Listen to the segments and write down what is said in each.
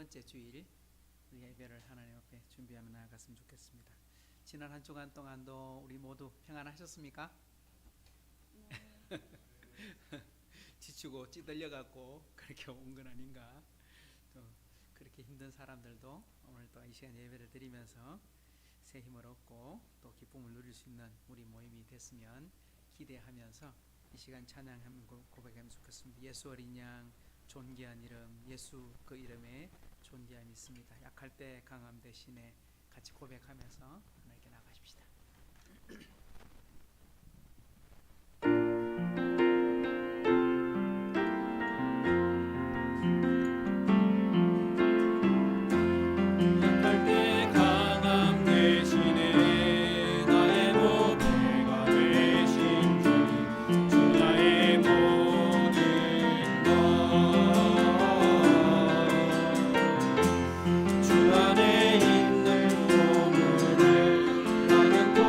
번째 주일 우리 예배를 하나님 앞에 준비하며 나아갔으면 좋겠습니다. 지난 한 주간 동안도 우리 모두 평안하셨습니까? 네. 지치고 찌들려갖고 그렇게 온 건 아닌가. 또 그렇게 힘든 사람들도 오늘 또 이 시간 예배를 드리면서 새 힘을 얻고 또 기쁨을 누릴 수 있는 우리 모임이 됐으면 기대하면서 이 시간 찬양하면 고백하면 좋겠습니다. 예수 어린 양 존귀한 이름, 예수 그 이름에 존귀함이 있습니다. 약할 때 강함 대신에 같이 고백하면서 하나님께 나가십시다. 주 안에 있는 보물을 나는 꼭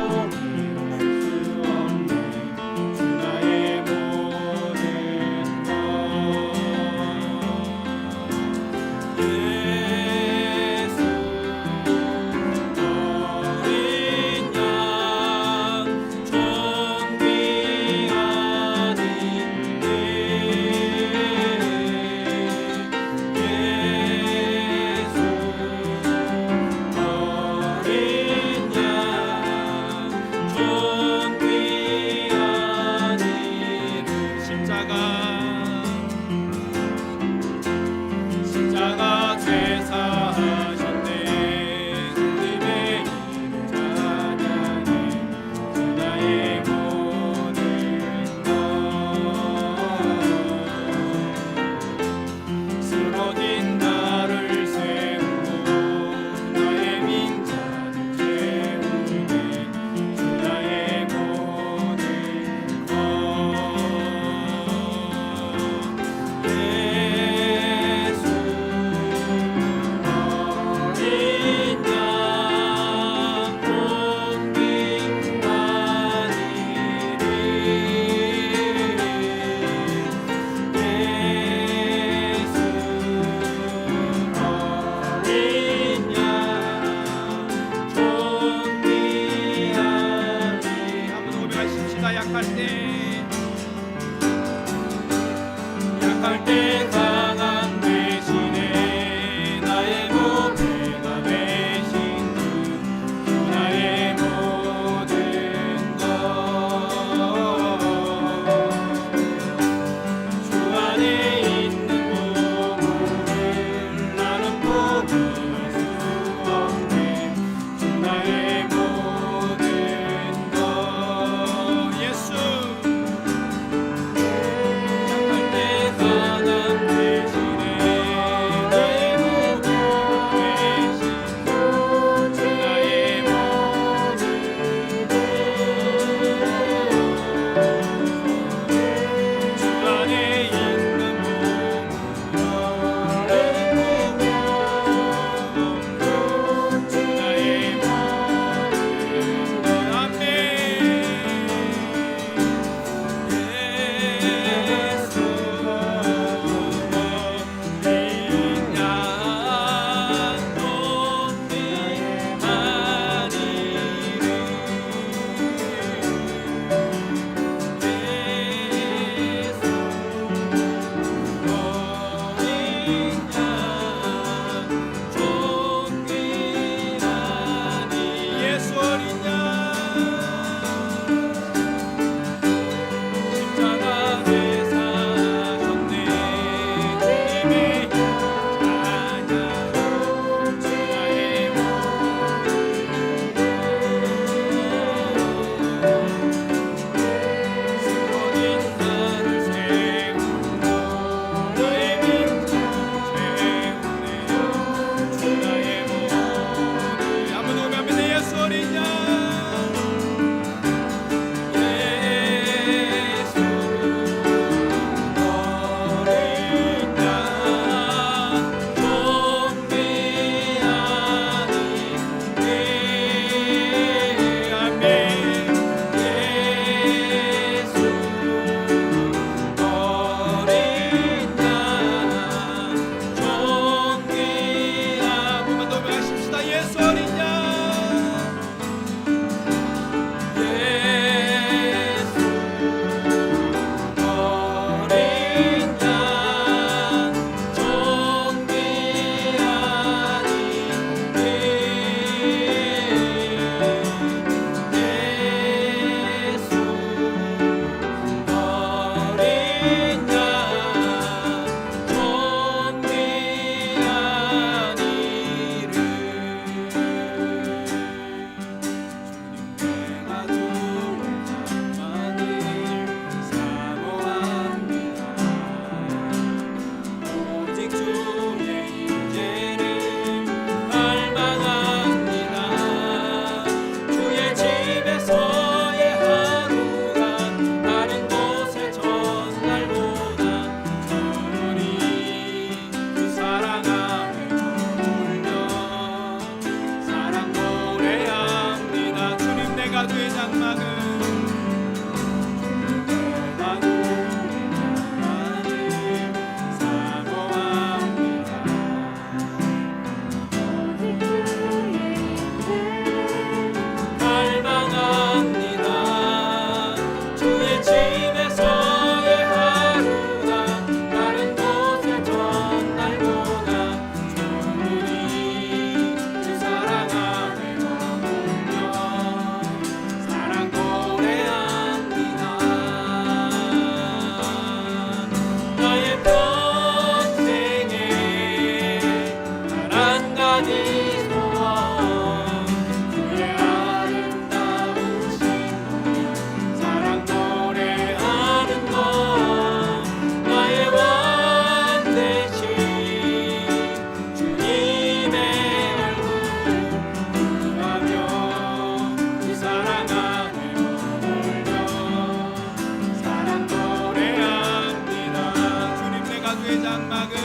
주의 장막은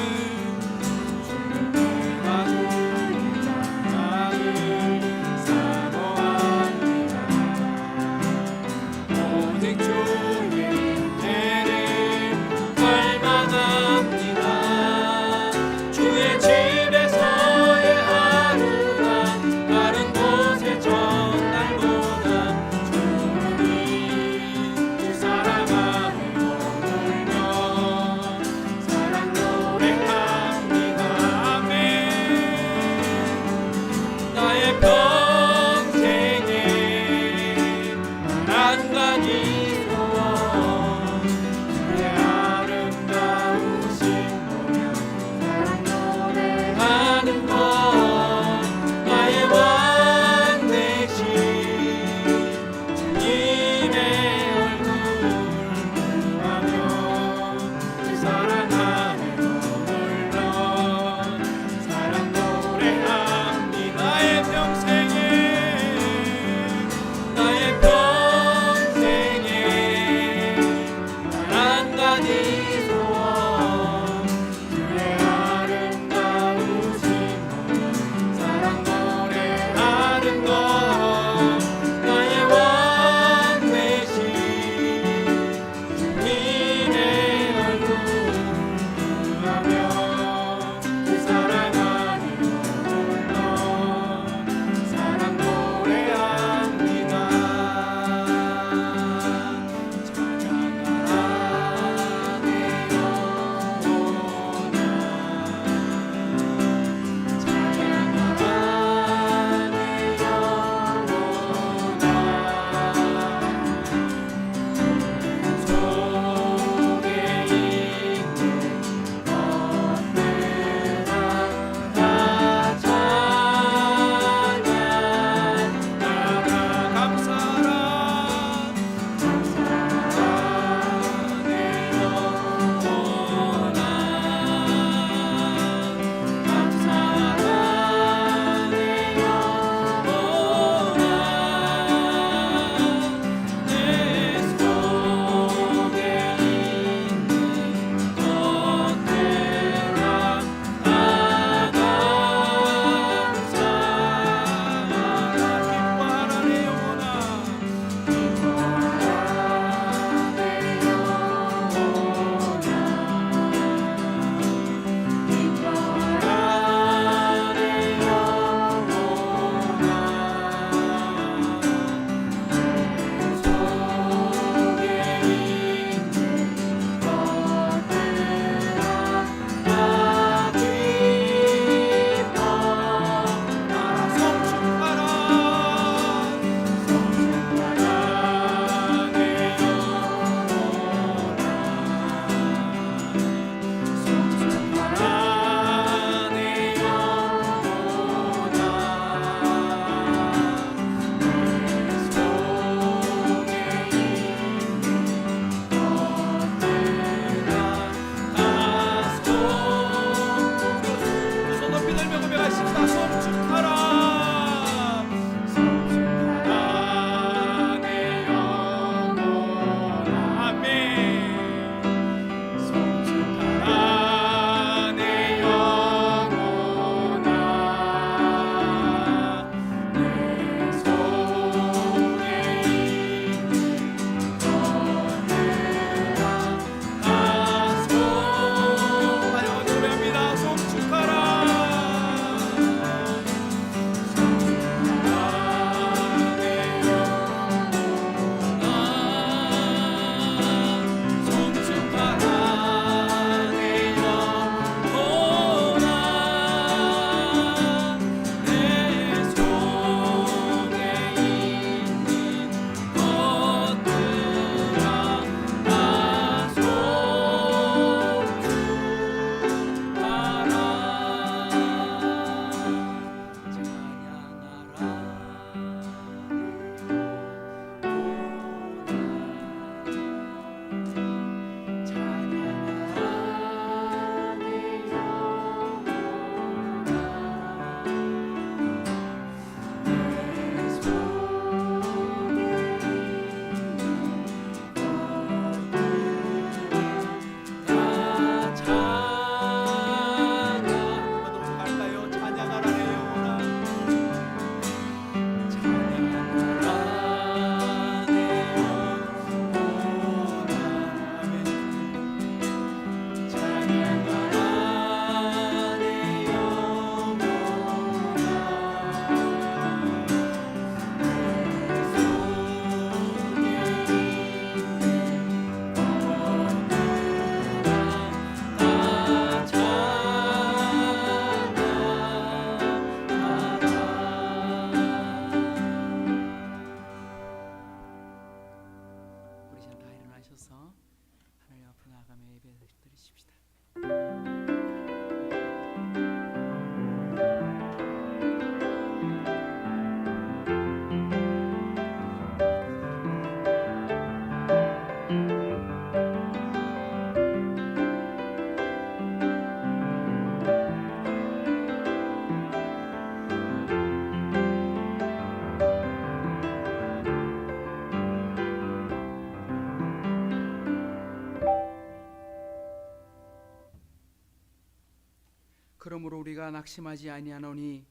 그러므로 우리가 낙심하지 아니하노니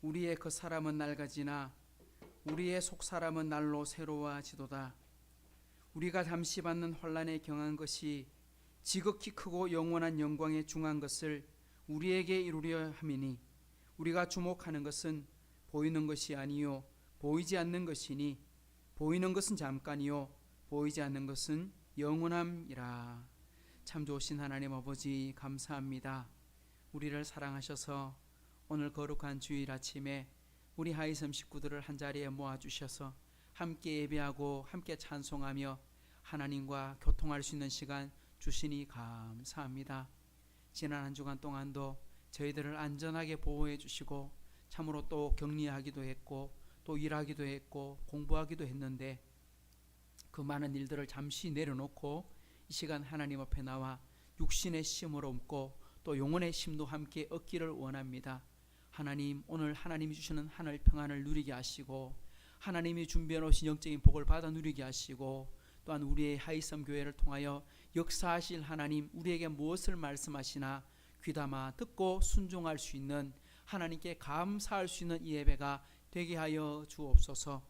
우리의 그 사람은 낡아지나 우리의 속 사람은 날로 새로워지도다. 우리가 잠시 받는 환난에 경한 것이 지극히 크고 영원한 영광에 중한 것을 우리에게 이루려 함이니 우리가 주목하는 것은 보이는 것이 아니요 보이지 않는 것이니 보이는 것은 잠깐이요 보이지 않는 것은 영원함이라. 참 좋으신 하나님 아버지 감사합니다. 우리를 사랑하셔서 오늘 거룩한 주일 아침에 우리 하이섬 식구들을 한자리에 모아주셔서 함께 예배하고 함께 찬송하며 하나님과 교통할 수 있는 시간 주시니 감사합니다. 지난 한 주간 동안도 저희들을 안전하게 보호해 주시고 참으로 또 격리하기도 했고 또 일하기도 했고 공부하기도 했는데 그 많은 일들을 잠시 내려놓고 이 시간 하나님 앞에 나와 육신의 힘을 얻고 또 영혼의 힘도 함께 얻기를 원합니다. 하나님, 오늘 하나님이 주시는 하늘 평안을 누리게 하시고 하나님이 준비해 놓으신 영적인 복을 받아 누리게 하시고 또한 우리의 하이섬 교회를 통하여 역사하실 하나님, 우리에게 무엇을 말씀하시나 귀담아 듣고 순종할 수 있는, 하나님께 감사할 수 있는 이 예배가 되게 하여 주옵소서.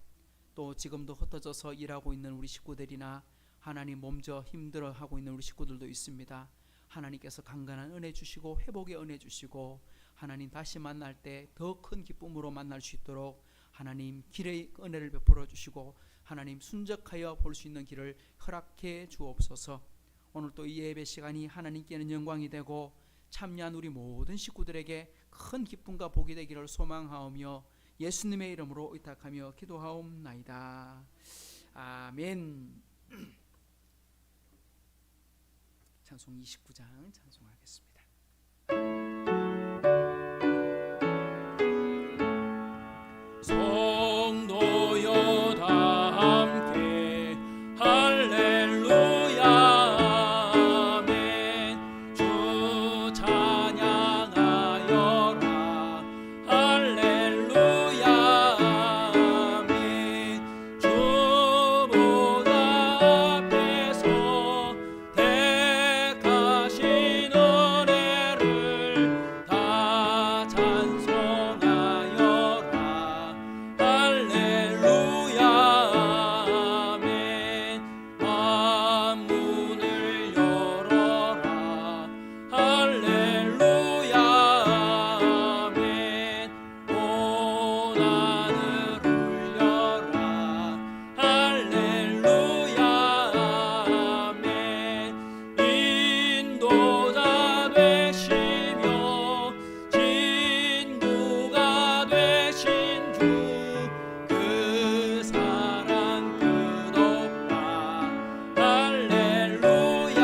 또 지금도 흩어져서 일하고 있는 우리 식구들이나 하나님 몸져 힘들어하고 있는 우리 식구들도 있습니다. 하나님께서 강건한 은혜 주시고 회복의 은혜 주시고 하나님 다시 만날 때 더 큰 기쁨으로 만날 수 있도록 하나님 길의 은혜를 베풀어 주시고 하나님 순적하여 볼 수 있는 길을 허락해 주옵소서. 오늘 또 이 예배 시간이 하나님께는 영광이 되고 참여한 우리 모든 식구들에게 큰 기쁨과 복이 되기를 소망하오며 예수님의 이름으로 의탁하며 기도하옵나이다. 아멘. 찬송 29장 찬송하겠습니다. 성도여 다 함께 할렐루야 아멘. 주 찬양하여라 할렐루야 아멘. 주보다 앞에서 택하신 은혜를 다 찬송하여라 할렐루야 아멘. 만문을 열어라 할렐루야 아멘. 온 하늘 울려라 할렐루야 아멘. 인도자 되시며 친구가 되신 주 그 사랑 끝없다 할렐루야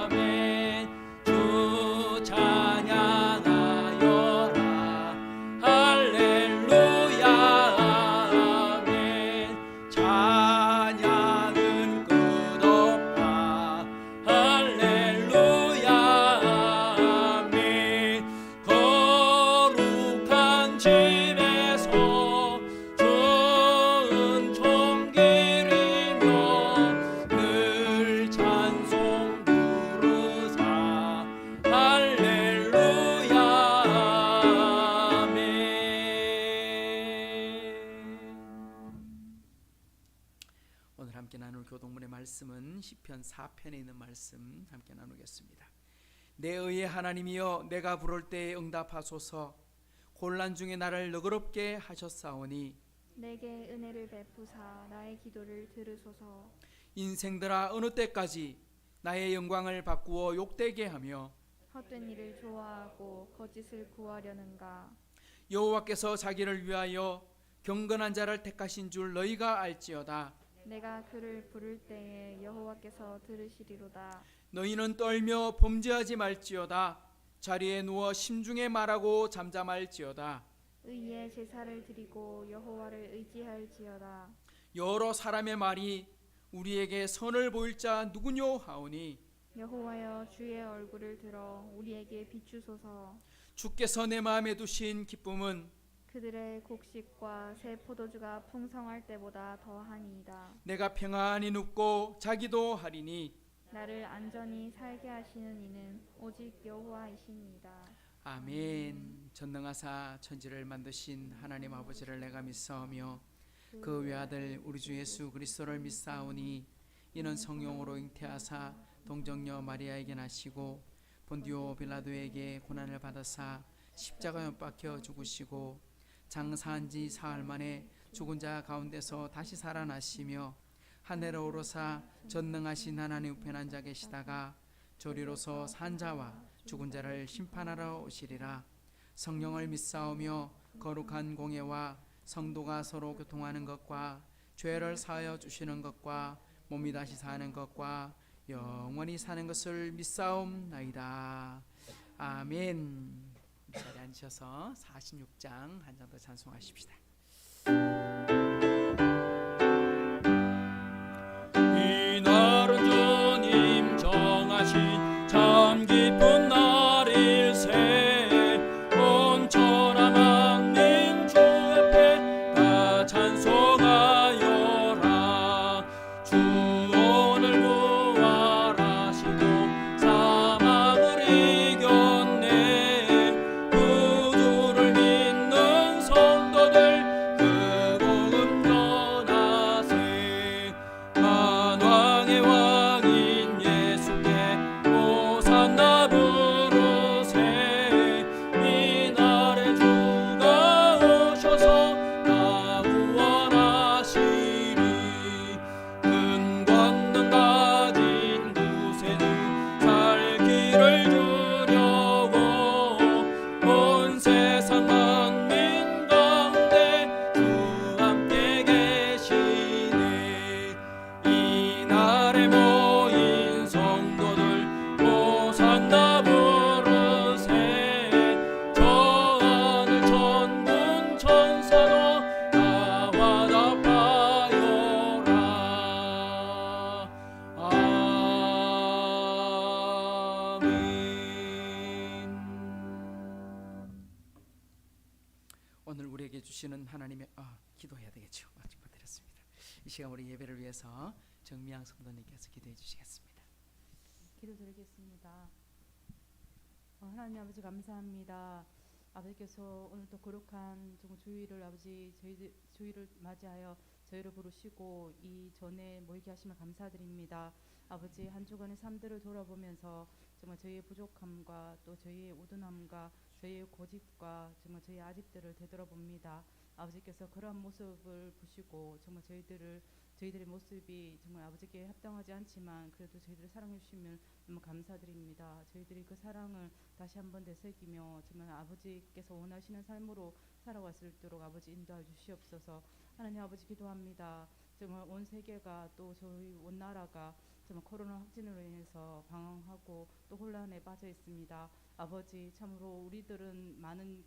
아멘. 주 찬양하여라 할렐루야 아멘. 찬양은 끝없다 할렐루야 아멘. 거룩한 집에서 좋은 종기리며 늘 찬송 부르사 할렐루야 아멘. 오늘 함께 나눌 교동문의 말씀은 시편 4편에 있는 말씀 함께 나누겠습니다. 내 의의 하나님이여 내가 부를 때에 응답하소서. 곤란 중에 나를 너그럽게 하셨사오니 내게 은혜를 베푸사 나의 기도를 들으소서. 인생들아 어느 때까지 나의 영광을 바꾸어 욕되게 하며 헛된 일을 좋아하고 거짓을 구하려는가. 여호와께서 자기를 위하여 경건한 자를 택하신 줄 너희가 알지어다. 내가 그를 부를 때에 여호와께서 들으시리로다. 너희는 떨며 범죄하지 말지어다. 자리에 누워 심중에 말하고 잠잠할지어다. 의의 제사를 드리고 여호와를 의지할지어다. 여러 사람의 말이 우리에게 선을 보일 자 누구뇨 하오니 여호와여 주의 얼굴을 들어 우리에게 비추소서. 주께서 내 마음에 두신 기쁨은 그들의 곡식과 새 포도주가 풍성할 때보다 더하니이다. 내가 평안히 눕고 자기도 하리니 나를 안전히 살게 하시는 이는 오직 여호와이시니이다. 아멘. 전능하사 천지를 만드신 하나님 아버지를 내가 믿사오며 그 외아들 우리 주 예수 그리스도를 믿사오니 이는 성령으로 잉태하사 동정녀 마리아에게 나시고 본디오 빌라도에게 고난을 받으사 십자가에 못 박혀 죽으시고 장사한 지 사흘 만에 죽은 자 가운데서 다시 살아나시며 하늘에 오르사 전능하신 하나님 우편에 앉아 계시다가 저리로서 산 자와 죽은 자를 심판하러 오시리라. 성령을 믿사오며 거룩한 공예와 성도가 서로 교통하는 것과 죄를 사하여 주시는 것과 몸이 다시 사는 것과 영원히 사는 것을 믿사옵나이다. 아멘. 이 자리에 앉으셔서 46장 한 장 더 찬송하십시다. 이날은 주님 정하신 참 기쁜 날일세 온 천하 만민 주 앞에 다 찬송하여라. 주 오늘 부활하시고 사망을 이겼네. 구주를 믿는 성도들 그 복음 전하세. 만왕의 왕인 예수께 호산나 부르세. 이날에 주가 오셔서 다 구원하시리. 큰 권능 가진 구세주 살 길을 주려고 온 세상 만민 가운데 주 함께 계시네. 이날에 모인 성도들 호산나 부르세. 저 하늘 천군 천사도 다 화답하여라. 아멘. 오늘 우리에게 주시는 하나님의 기도해야 되겠죠. 아직 못 드렸습니다. 이 시간 우리 예배를 위해서 정미양 성도님께서 기도해 주시겠습니다. 기도드리겠습니다. 하나님 아버지 감사합니다. 아버지께서 오늘 또 거룩한 주일을 아버지 저희들 주일을 맞이하여 저희를 부르시고 이 전에 모이게 하시면 감사드립니다. 아버지 한 주간의 삶들을 돌아보면서 정말 저희의 부족함과 또 저희의 우둔함과 저희의 고집과 정말 저희의 아집들을 되돌아봅니다. 아버지께서 그러한 모습을 보시고 정말 저희들의 모습이 정말 아버지께 합당하지 않지만 그래도 저희들을 사랑해 주시면 너무 감사드립니다. 저희들이 그 사랑을 다시 한번 되새기며 정말 아버지께서 원하시는 삶으로 살아갈 수 있도록 아버지 인도해 주시옵소서. 하나님 아버지 기도합니다. 정말 온 세계가 또 저희 온 나라가 정말 코로나 확진으로 인해서 방황하고 또 혼란에 빠져 있습니다. 아버지 참으로 우리들은 많은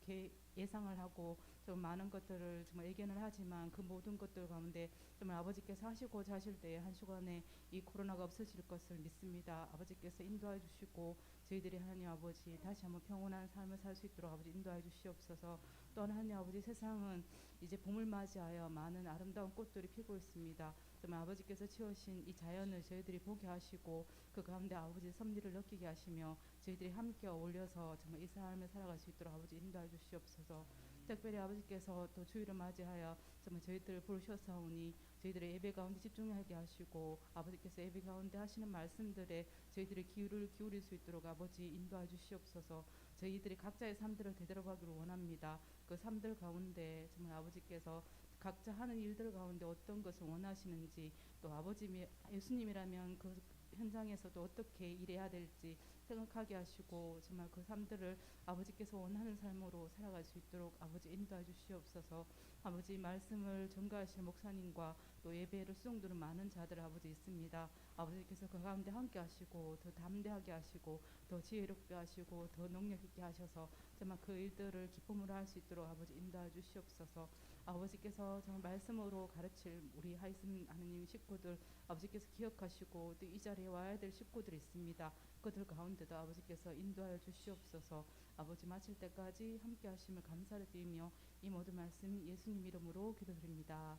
예상을 하고 좀 많은 것들을 정말 예견을 하지만 그 모든 것들 가운데 정말 아버지께서 하시고자 하실 때에 한 주간에 이 코로나가 없어질 것을 믿습니다. 아버지께서 인도해 주시고 저희들이 하나님 아버지 다시 한번 평온한 삶을 살 수 있도록 아버지 인도해 주시옵소서. 또한 하나님 아버지 세상은 이제 봄을 맞이하여 많은 아름다운 꽃들이 피고 있습니다. 정말 아버지께서 지으신 이 자연을 저희들이 보게 하시고 그 가운데 아버지 섭리를 느끼게 하시며 저희들이 함께 어울려서 정말 이 삶을 살아갈 수 있도록 아버지 인도해 주시옵소서. 특별히 아버지께서 또 주일을 맞이하여 정말 저희들을 부르셨사오니 저희들의 예배 가운데 집중하게 하시고 아버지께서 예배 가운데 하시는 말씀들에 저희들의 귀를 기울일 수 있도록 아버지 인도해 주시옵소서. 저희들이 각자의 삶들을 되돌아가기를 원합니다. 그 삶들 가운데 정말 아버지께서 각자 하는 일들 가운데 어떤 것을 원하시는지 또 아버지 예수님이라면 그 현장에서도 어떻게 일해야 될지 생각하게 하시고 정말 그 삶들을 아버지께서 원하는 삶으로 살아갈 수 있도록 아버지 인도해 주시옵소서. 아버지 말씀을 전가하실 목사님과 또 예배를 수종드는 많은 자들 아버지 있습니다. 아버지께서 그 가운데 함께 하시고 더 담대하게 하시고 더 지혜롭게 하시고 더 능력 있게 하셔서 정말 그 일들을 기쁨으로 할 수 있도록 아버지 인도해 주시옵소서. 아버지께서 정말 말씀으로 가르칠 우리 하이슨 하느님 식구들 아버지께서 기억하시고 또 이 자리에 와야 될 식구들이 있습니다. 그들 가운데도 아버지께서 인도하여 주시옵소서. 아버지 마칠 때까지 함께 하심을 감사를 드리며 이 모든 말씀 예수님 이름으로 기도드립니다.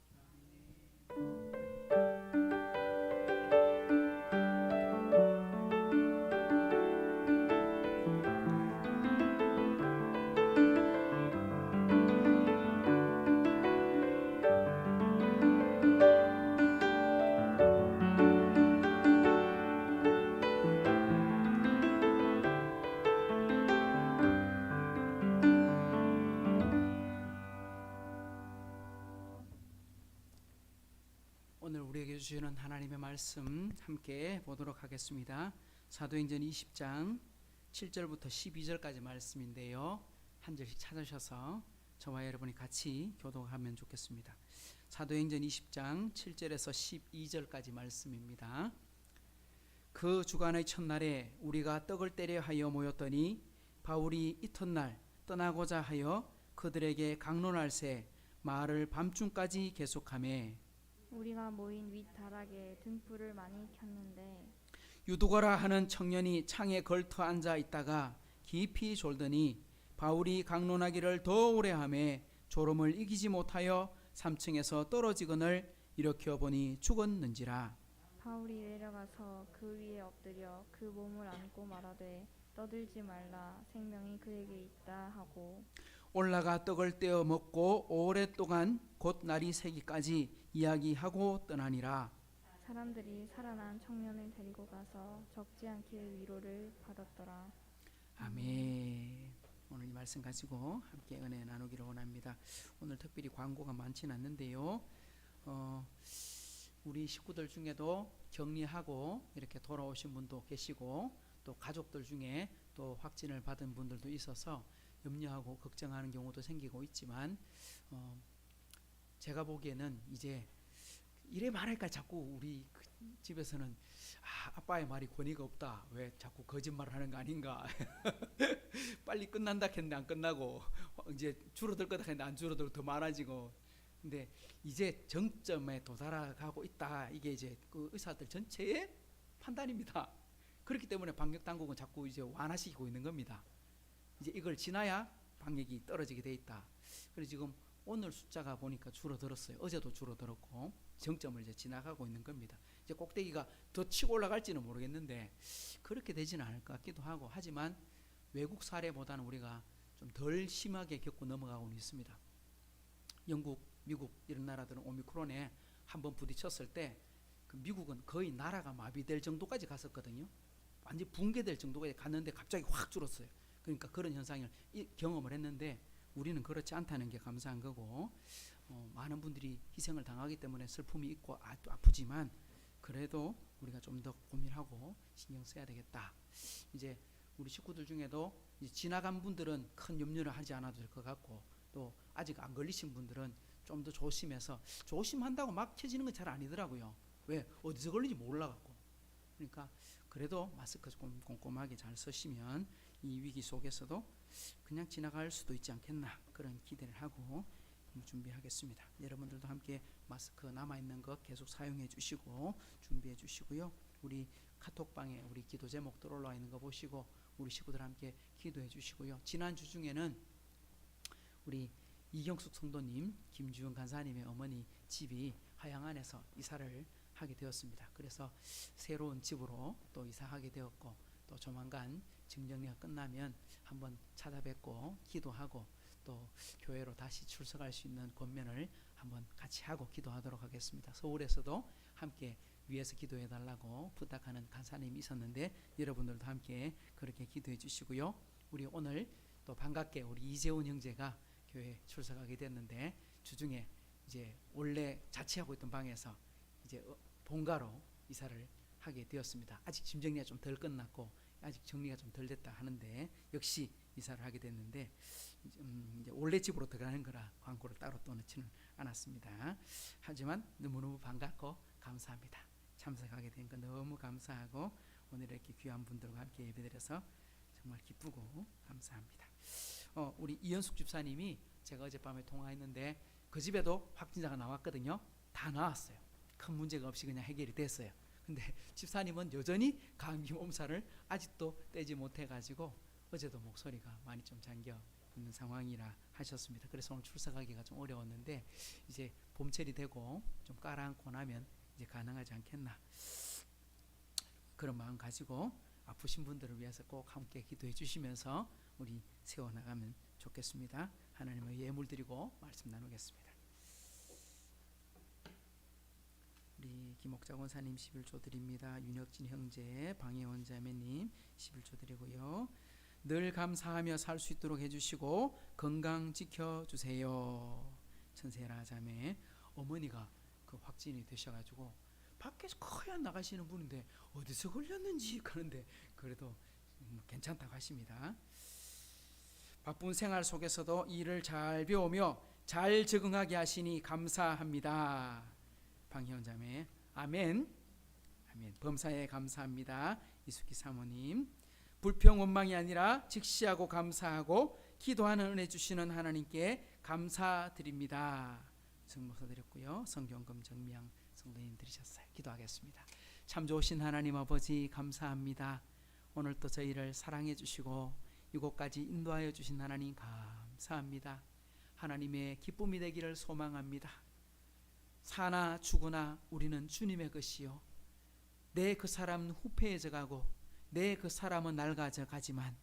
아멘. 우리에게 주시는 하나님의 말씀 함께 보도록 하겠습니다. 사도행전 20장 7절부터 12절까지 말씀인데요. 한 절씩 찾으셔서 저와 여러분이 같이 교독하면 좋겠습니다. 사도행전 20장 7절에서 12절까지 말씀입니다. 그 주간의 첫날에 우리가 떡을 떼려 하여 모였더니 바울이 이튿날 떠나고자 하여 그들에게 강론할새 말을 밤중까지 계속하며 우리가 모인 윗다락에 등불을 많이 켰는데 유두거라 하는 청년이 창에 걸터 앉아 있다가 깊이 졸더니 바울이 강론하기를 더 오래 하매 졸음을 이기지 못하여 3층에서 떨어지거늘 일으켜 보니 죽었는지라. 바울이 내려가서 그 위에 엎드려 그 몸을 안고 말하되 떠들지 말라 생명이 그에게 있다 하고 올라가 떡을 떼어 먹고 오랫동안 곧 날이 새기까지 이야기하고 떠나니라. 사람들이 살아난 청년을 데리고 가서 적지 않게 위로를 받았더라. 아멘. 오늘 이 말씀 가지고 함께 은혜 나누기를 원합니다. 오늘 특별히 광고가 많지는 않는데요. 우리 식구들 중에도 격리하고 이렇게 돌아오신 분도 계시고 또 가족들 중에 또 확진을 받은 분들도 있어서 염려하고 걱정하는 경우도 생기고 있지만 제가 보기에는 이제 이래 말할까 자꾸 우리 집에서는 아빠의 말이 권위가 없다. 왜 자꾸 거짓말을 하는 거 아닌가. 빨리 끝난다 했는데 안 끝나고 이제 줄어들 거다 했는데 안 줄어들고 더 많아지고 근데 이제 정점에 도달하고 있다. 이게 이제 그 의사들 전체의 판단입니다. 그렇기 때문에 방역 당국은 자꾸 이제 완화시키고 있는 겁니다. 이제 이걸 지나야 방역이 떨어지게 돼 있다. 그래서 지금 오늘 숫자가 보니까 줄어들었어요. 어제도 줄어들었고 정점을 이제 지나가고 있는 겁니다. 이제 꼭대기가 더 치고 올라갈지는 모르겠는데 그렇게 되지는 않을 것 같기도 하고 하지만 외국 사례보다는 우리가 좀 덜 심하게 겪고 넘어가고는 있습니다. 영국, 미국 이런 나라들은 오미크론에 한번 부딪혔을 때 그 미국은 거의 나라가 마비될 정도까지 갔었거든요. 완전 붕괴될 정도까지 갔는데 갑자기 확 줄었어요. 그러니까 그런 현상을 경험을 했는데 우리는 그렇지 않다는 게 감사한 거고 많은 분들이 희생을 당하기 때문에 슬픔이 있고 아프지만 그래도 우리가 좀 더 고민하고 신경 써야 되겠다. 이제 우리 식구들 중에도 이제 지나간 분들은 큰 염려를 하지 않아도 될 것 같고 또 아직 안 걸리신 분들은 좀 더 조심해서 조심한다고 막 켜지는 건 잘 아니더라고요. 왜? 어디서 걸리지 몰라갖고. 그러니까 그래도 마스크 좀 꼼꼼하게 잘 쓰시면 이 위기 속에서도 그냥 지나갈 수도 있지 않겠나 그런 기대를 하고 준비하겠습니다. 여러분들도 함께 마스크 남아있는 것 계속 사용해 주시고 준비해 주시고요. 우리 카톡방에 우리 기도 제목들 올라와 있는 거 보시고 우리 식구들 함께 기도해 주시고요. 지난주 중에는 우리 이경숙 성도님, 김주영 간사님의 어머니 집이 하양안에서 이사를 하게 되었습니다. 그래서 새로운 집으로 또 이사하게 되었고 또 조만간 증정리가 끝나면 한번 찾아뵙고 기도하고 또 교회로 다시 출석할 수 있는 권면을 한번 같이 하고 기도하도록 하겠습니다. 서울에서도 함께 위에서 기도해 달라고 부탁하는 간사님이 있었는데 여러분들도 함께 그렇게 기도해 주시고요. 우리 오늘 또 반갑게 우리 이재훈 형제가 교회 출석하게 됐는데 주중에 이제 원래 자취하고 있던 방에서 이제 본가로 이사를 하게 되었습니다. 아직 짐 정리가 좀 덜 끝났고 아직 정리가 좀 덜 됐다 하는데 역시 이사를 하게 됐는데 이제 원래 집으로 들어가는 거라 광고를 따로 또 넣지는 않았습니다. 하지만 너무너무 반갑고 감사합니다. 참석하게 된 거 너무 감사하고 오늘 이렇게 귀한 분들과 함께 예배드려서 정말 기쁘고 감사합니다. 우리 이현숙 집사님이 제가 어젯밤에 통화했는데 그 집에도 확진자가 나왔거든요. 다 나왔어요. 큰 문제가 없이 그냥 해결이 됐어요. 근데 집사님은 여전히 감기 몸살을 아직도 떼지 못해가지고 어제도 목소리가 많이 좀 잠겨 있는 상황이라 하셨습니다. 그래서 오늘 출석하기가 좀 어려웠는데 이제 봄철이 되고 좀 깔아앉고 나면 이제 가능하지 않겠나 그런 마음 가지고 아프신 분들을 위해서 꼭 함께 기도해 주시면서 우리 세워나가면 좋겠습니다. 하나님의 예물 드리고 말씀 나누겠습니다. 우리 김옥자 권사님 11조 드립니다. 윤혁진 형제, 방혜원 자매님 11조 드리고요. 늘 감사하며 살 수 있도록 해주시고 건강 지켜주세요. 천세라 자매 어머니가 그 확진이 되셔가지고 밖에서 커야 나가시는 분인데 어디서 걸렸는지 그런데 그래도 괜찮다고 하십니다. 바쁜 생활 속에서도 일을 잘 배우며 잘 적응하게 하시니 감사합니다. 방희원 자매 아멘. 아멘. 범사에 감사합니다. 이숙희 사모님. 불평 원망이 아니라 직시하고 감사하고 기도하는 은혜 주시는 하나님께 감사드립니다. 성모서 드렸고요. 성경금 정명 성도님 드리셨어요. 기도하겠습니다. 참 좋으신 하나님 아버지 감사합니다. 오늘 또 저희를 사랑해 주시고 이곳까지 인도하여 주신 하나님 감사합니다. 하나님의 기쁨이 되기를 소망합니다. 사나 죽으나 우리는 주님의 것이요 내 그 사람은 후패해져 가고 내 그 사람은 낡아져 가지만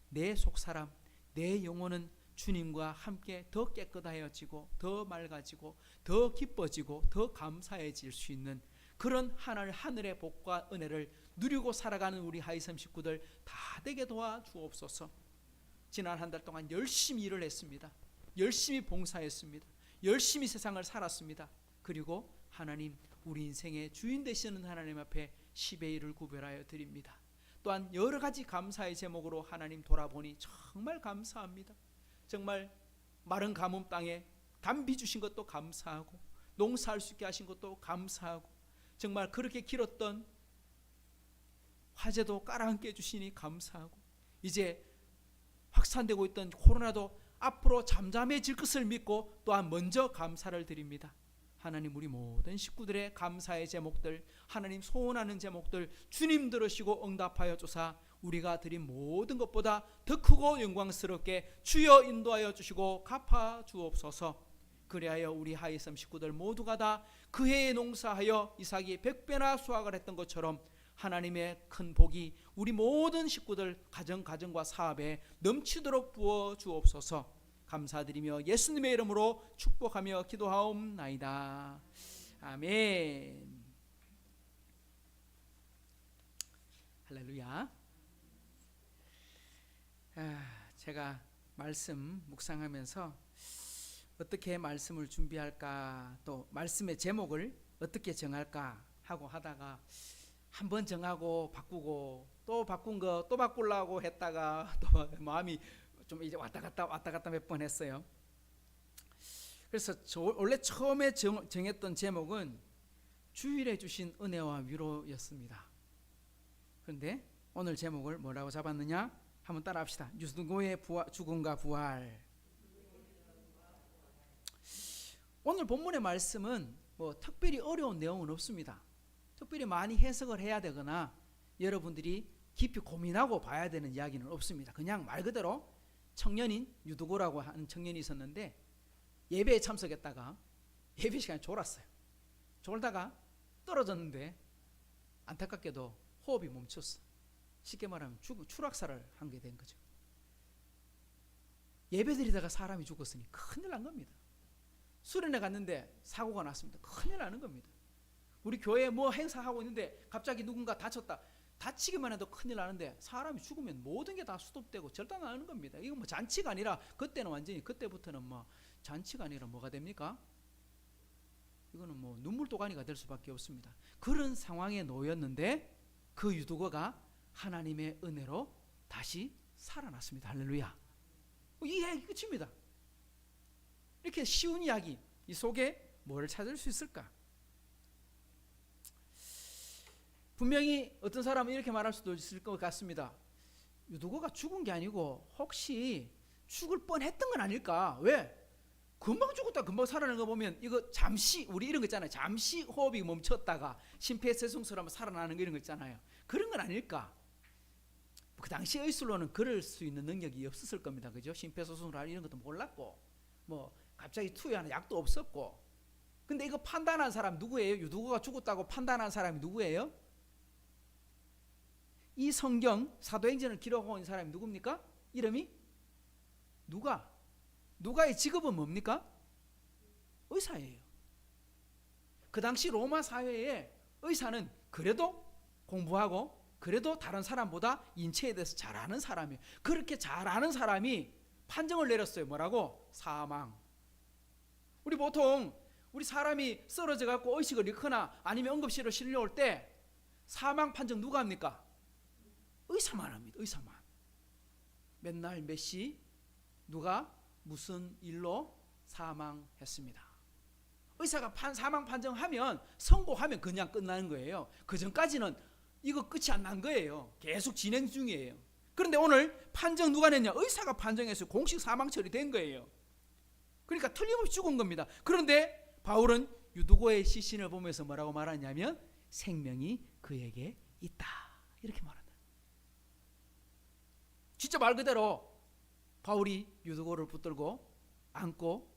내 속사람 내 영혼은 주님과 함께 더 깨끗하여지고 더 맑아지고 더 기뻐지고 더 감사해질 수 있는 그런 하늘의 복과 은혜를 누리고 살아가는 우리 하이섬 식구들 다 되게 도와주옵소서. 지난 한 달 동안 열심히 일을 했습니다. 열심히 봉사했습니다. 열심히 세상을 살았습니다. 그리고 하나님 우리 인생의 주인 되시는 하나님 앞에 10의 1을 구별하여 드립니다. 또한 여러 가지 감사의 제목으로 하나님 돌아보니 정말 감사합니다. 정말 마른 가뭄 땅에 담비 주신 것도 감사하고 농사할 수 있게 하신 것도 감사하고 정말 그렇게 길었던 화재도 깔아앉게 해주시니 감사하고 이제 확산되고 있던 코로나도 앞으로 잠잠해질 것을 믿고 또한 먼저 감사를 드립니다. 하나님 우리 모든 식구들의 감사의 제목들 하나님 소원하는 제목들 주님 들으시고 응답하여 주사 우리가 드린 모든 것보다 더 크고 영광스럽게 주여 인도하여 주시고 갚아 주옵소서. 그리하여 우리 하이섬 식구들 모두가 다 그 해에 농사하여 이삭이 100배나 수확을 했던 것처럼 하나님의 큰 복이 우리 모든 식구들 가정과 사업에 넘치도록 부어 주옵소서. 감사드리며 예수님의 이름으로 축복하며 기도하옵나이다. 아멘. 할렐루야. 제가 말씀 묵상하면서 어떻게 말씀을 준비할까 또 말씀의 제목을 어떻게 정할까 하고 하다가 한번 정하고 바꾸고 또 바꾼 거 또 바꾸려고 했다가 또 마음이 좀 이제 왔다 갔다 몇 번 했어요. 그래서 원래 처음에 정했던 제목은 주일에 주신 은혜와 위로였습니다. 그런데 오늘 제목을 뭐라고 잡았느냐? 한번 따라합시다. 유두고의 죽음과 부활. 오늘 본문의 말씀은 뭐 특별히 어려운 내용은 없습니다. 특별히 많이 해석을 해야 되거나 여러분들이 깊이 고민하고 봐야 되는 이야기는 없습니다. 그냥 말 그대로 청년인 유두고라고 하는 청년이 있었는데 예배에 참석했다가 예배 시간에 졸았어요. 졸다가 떨어졌는데 안타깝게도 호흡이 멈췄어. 쉽게 말하면 추락사를 한 게 된 거죠. 예배 드리다가 사람이 죽었으니 큰일 난 겁니다. 수련회 갔는데 사고가 났습니다. 큰일 나는 겁니다. 우리 교회에 뭐 행사하고 있는데 갑자기 누군가 다쳤다. 다치기만 해도 큰일 나는데 사람이 죽으면 모든 게 다 수습되고 절단나는 겁니다. 이거 뭐 잔치가 아니라 그때는 완전히 그때부터는 뭐 잔치가 아니라 뭐가 됩니까? 이거는 뭐 눈물도가니가 될 수밖에 없습니다. 그런 상황에 놓였는데 그 유두거가 하나님의 은혜로 다시 살아났습니다. 할렐루야. 이 이야기 끝입니다. 이렇게 쉬운 이야기 이 속에 뭐를 찾을 수 있을까? 분명히 어떤 사람은 이렇게 말할 수도 있을 것 같습니다. 유두고가 죽은 게 아니고 혹시 죽을 뻔했던 건 아닐까? 왜? 금방 죽었다 금방 살아나는 거 보면 이거 잠시 우리 이런 거 있잖아요. 잠시 호흡이 멈췄다가 심폐소생술하면 살아나는 거 이런 거 있잖아요. 그런 건 아닐까? 그 당시 의술로는 그럴 수 있는 능력이 없었을 겁니다. 그죠? 심폐소생술 이런 것도 몰랐고 뭐 갑자기 투여하는 약도 없었고. 근데 이거 판단한 사람 누구예요? 유두고가 죽었다고 판단한 사람이 누구예요? 이 성경 사도행전을 기록하고 있는 사람이 누굽니까? 이름이? 누가의 직업은 뭡니까? 의사예요. 그 당시 로마 사회에 의사는 그래도 공부하고 그래도 다른 사람보다 인체에 대해서 잘 아는 사람이에요. 그렇게 잘 아는 사람이 판정을 내렸어요. 뭐라고? 사망. 우리 보통 우리 사람이 쓰러져 갖고 의식을 잃거나 아니면 응급실로 실려올 때 사망 판정 누가 합니까? 의사만 합니다. 의사만. 맨날 몇 시 누가 무슨 일로 사망했습니다. 의사가 사망 판정하면 선고하면 그냥 끝나는 거예요. 그 전까지는 이거 끝이 안 난 거예요. 계속 진행 중이에요. 그런데 오늘 판정 누가 냈냐? 의사가 판정해서 공식 사망 처리된 거예요. 그러니까 틀림없이 죽은 겁니다. 그런데 바울은 유두고의 시신을 보면서 뭐라고 말하냐면 생명이 그에게 있다 이렇게 말한다. 진짜 말 그대로 바울이 유두고를 붙들고 안고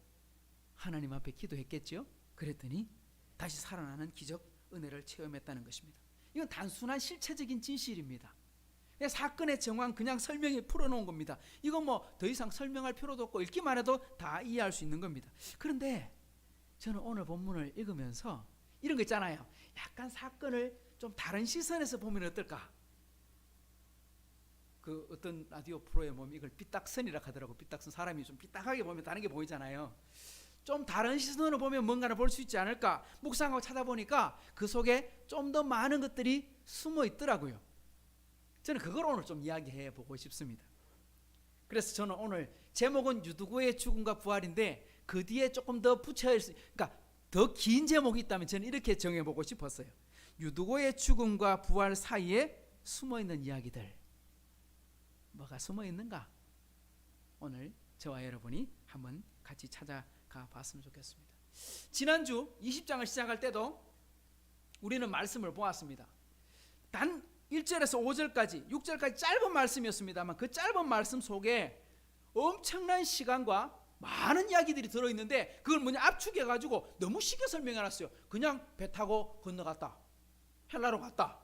하나님 앞에 기도했겠죠. 그랬더니 다시 살아나는 기적 은혜를 체험했다는 것입니다. 이건 단순한 실체적인 진실입니다. 사건의 정황 그냥 설명해 풀어놓은 겁니다. 이건 뭐 더 이상 설명할 필요도 없고 읽기만 해도 다 이해할 수 있는 겁니다. 그런데 저는 오늘 본문을 읽으면서 이런 거 있잖아요. 약간 사건을 좀 다른 시선에서 보면 어떨까? 그 어떤 라디오 프로에 보면 이걸 삐딱선이라 하더라고. 삐딱선, 사람이 좀 삐딱하게 보면 다른 게 보이잖아요. 좀 다른 시선으로 보면 뭔가를 볼 수 있지 않을까? 묵상하고 찾아보니까 그 속에 좀 더 많은 것들이 숨어 있더라고요. 저는 그걸 오늘 좀 이야기해 보고 싶습니다. 그래서 저는 오늘 제목은 유두고의 죽음과 부활인데 그 뒤에 조금 더 그러니까 더 긴 제목이 있다면 저는 이렇게 정해보고 싶었어요. 유두고의 죽음과 부활 사이에 숨어있는 이야기들, 뭐가 숨어있는가? 오늘 저와 여러분이 한번 같이 찾아가 봤으면 좋겠습니다. 지난주 20장을 시작할 때도 우리는 말씀을 보았습니다. 단 1절에서 5절까지 6절까지 짧은 말씀이었습니다만 그 짧은 말씀 속에 엄청난 시간과 많은 이야기들이 들어있는데 그걸 뭐냐 압축해가지고 너무 쉽게 설명해놨어요. 그냥 배 타고 건너갔다, 헬라로 갔다,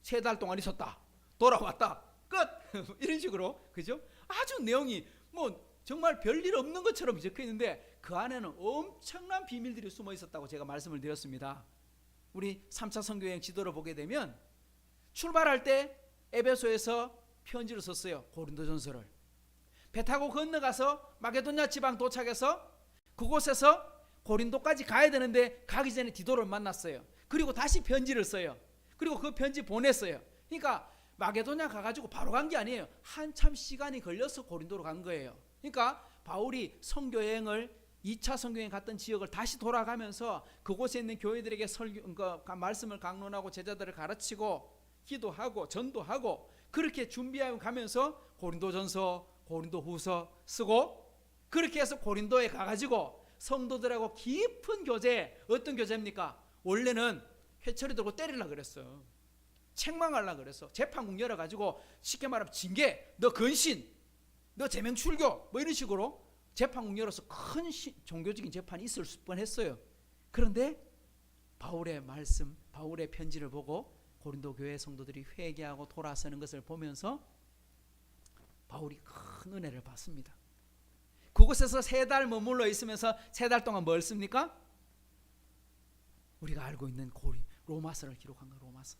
3달 동안 있었다, 돌아왔다, 끝. 이런 식으로, 그죠? 아주 내용이 뭐 정말 별일 없는 것처럼 적혀있는데 그 안에는 엄청난 비밀들이 숨어 있었다고 제가 말씀을 드렸습니다. 우리 3차 선교여행 지도를 보게 되면 출발할 때 에베소에서 편지를 썼어요. 고린도전서를. 배 타고 건너가서 마게도냐 지방 도착해서 그곳에서 고린도까지 가야 되는데 가기 전에 디도를 만났어요. 그리고 다시 편지를 써요. 그리고 그 편지 보냈어요. 그러니까 마게도냐 가가지고 바로 간 게 아니에요. 한참 시간이 걸려서 고린도로 간 거예요. 그러니까 바울이 선교여행을 2차 선교여행 갔던 지역을 다시 돌아가면서 그곳에 있는 교회들에게 말씀을 강론하고 제자들을 가르치고 기도하고 전도하고 그렇게 준비하고 가면서 고린도전서, 고린도후서 쓰고 그렇게 해서 고린도에 가가지고 성도들하고 깊은 교제, 어떤 교제입니까? 원래는 회초리 들고 때리려고 그랬어. 책망하려고 그랬어. 재판국 열어가지고 쉽게 말하면 징계, 너 근신, 너 제명 출교 뭐 이런 식으로 재판국 열어서 큰 종교적인 재판이 있을 뻔했어요. 그런데 바울의 말씀, 바울의 편지를 보고 고린도 교회 성도들이 회개하고 돌아서는 것을 보면서 바울이 큰 은혜를 받습니다. 그곳에서 3달 머물러 있으면서 3달 동안 뭘 씁니까? 우리가 알고 있는 로마서를 기록한 거,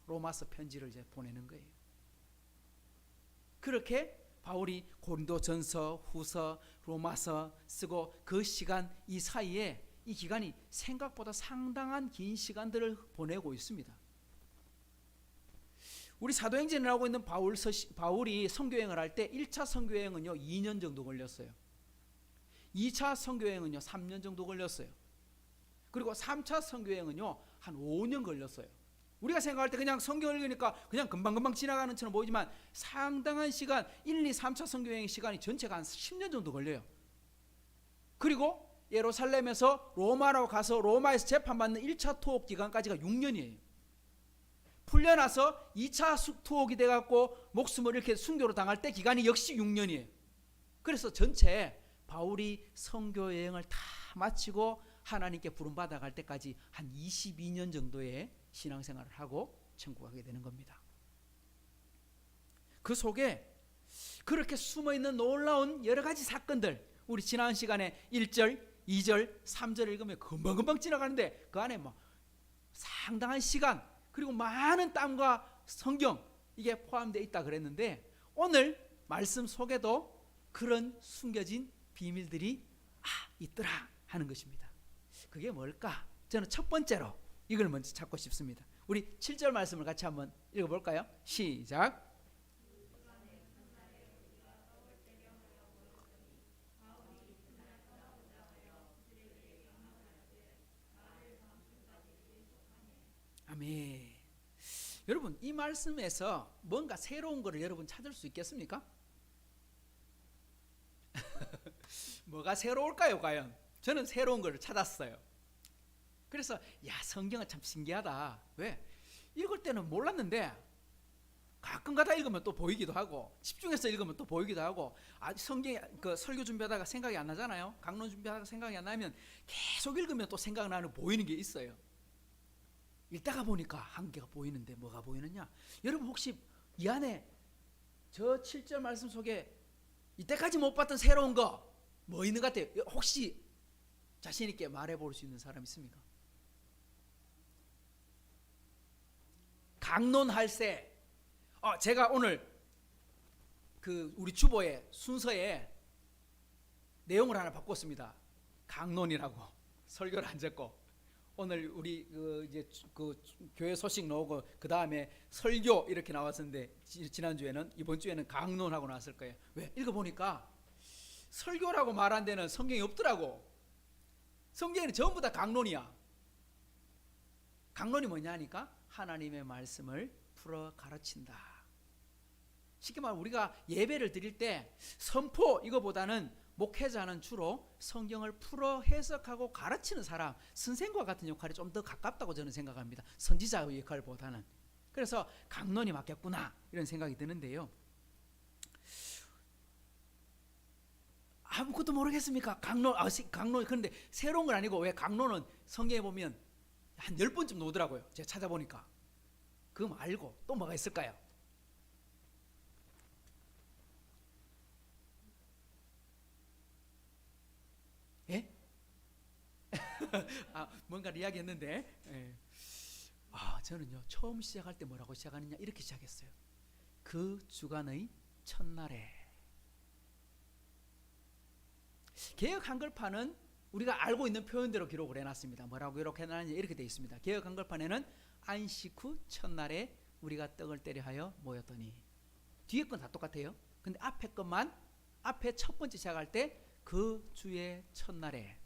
로마서 편지를 이제 보내는 거예요. 그렇게 바울이 고린도전서, 후서, 로마서 쓰고 그 시간 이 사이에 이 기간이 생각보다 상당한 긴 시간들을 보내고 있습니다. 우리 사도행전을 하고 있는 바울이 선교여행을 할 때 1차 선교여행은요 2년 정도 걸렸어요. 2차 선교여행은요 3년 정도 걸렸어요. 그리고 3차 선교여행은요 한 5년 걸렸어요. 우리가 생각할 때 그냥 성경을 읽으니까 그냥 금방금방 지나가는 처럼 보이지만 상당한 시간, 1, 2, 3차 선교여행 시간이 전체가 한 10년 정도 걸려요. 그리고 예루살렘에서 로마로 가서 로마에서 재판받는 1차 투옥 기간까지가 6년이에요. 풀려나서 2차 투옥이 돼갖고 목숨을 이렇게 순교로 당할 때 기간이 역시 6년이에요. 그래서 전체 바울이 선교 여행을 다 마치고 하나님께 부름받아 갈 때까지 한 22년 정도의 신앙생활을 하고 천국 가게 되는 겁니다. 그 속에 그렇게 숨어있는 놀라운 여러 가지 사건들, 우리 지난 시간에 1절, 2절, 3절을 읽으면 금방금방 지나가는데 그 안에 뭐 상당한 시간 그리고 많은 땀과 성경 이게 포함되어 있다 그랬는데 오늘 말씀 속에도 그런 숨겨진 비밀들이 있더라 하는 것입니다. 그게 뭘까? 저는 첫 번째로 이걸 먼저 찾고 싶습니다. 우리 7절 말씀을 같이 한번 읽어볼까요? 시작. 아멘. 여러분, 이 말씀에서 뭔가 새로운 것을 여러분 찾을 수 있겠습니까? 뭐가 새로울까요, 과연? 저는 새로운 것을 찾았어요. 그래서 성경은 참 신기하다. 왜? 읽을 때는 몰랐는데 가끔가다 읽으면 또 보이기도 하고, 집중해서 읽으면 또 보이기도 하고, 성경 그 설교 준비하다가 생각이 안 나잖아요. 강론 준비하다가 생각이 안 나면 계속 읽으면 또 생각나는 보이는 게 있어요. 읽다가 보니까 한계가 보이는데 뭐가 보이느냐? 여러분 혹시 이 안에 저 7절 말씀 속에 이때까지 못 봤던 새로운 거 뭐 있는 것 같아요? 혹시 자신 있게 말해 볼 수 있는 사람 있습니까? 강론할 때 제가 오늘 그 우리 주보의 순서에 내용을 하나 바꿨습니다. 강론이라고 설교를 안 적고 오늘 우리 이제 그 교회 소식 나오고 그 다음에 설교 이렇게 나왔었는데 지난 주에는 이번 주에는 강론하고 나왔을 거예요. 왜? 읽어보니까 설교라고 말한 데는 성경이 없더라고. 성경에는 전부 다 강론이야. 강론이 뭐냐니까 하나님의 말씀을 풀어 가르친다. 쉽게 말하면 우리가 예배를 드릴 때 선포 이거보다는 목회자는 주로 성경을 풀어 해석하고 가르치는 사람, 선생과 같은 역할이 좀 더 가깝다고 저는 생각합니다. 선지자의 역할보다는. 그래서 강론이 맞겠구나 이런 생각이 드는데요. 아무것도 모르겠습니까? 강론 그런데 새로운 건 아니고, 왜 강론은 성경에 보면 한 10번쯤 나오더라고요. 제가 찾아보니까. 그거 말고 또 뭐가 있을까요? 예? 뭔가를 이야기했는데, 예. 저는요 처음 시작할 때 뭐라고 시작하느냐 이렇게 시작했어요. 그 주간의 첫날에. 개역 한글판은 우리가 알고 있는 표현대로 기록을 해놨습니다. 뭐라고 기록해놨는지 이렇게 되어 있습니다. 개역 한글판에는 안식 후 첫날에 우리가 떡을 때려 하여 모였더니, 뒤에 건 다 똑같아요. 근데 앞에 것만, 앞에 첫 번째 시작할 때 그 주의 첫날에,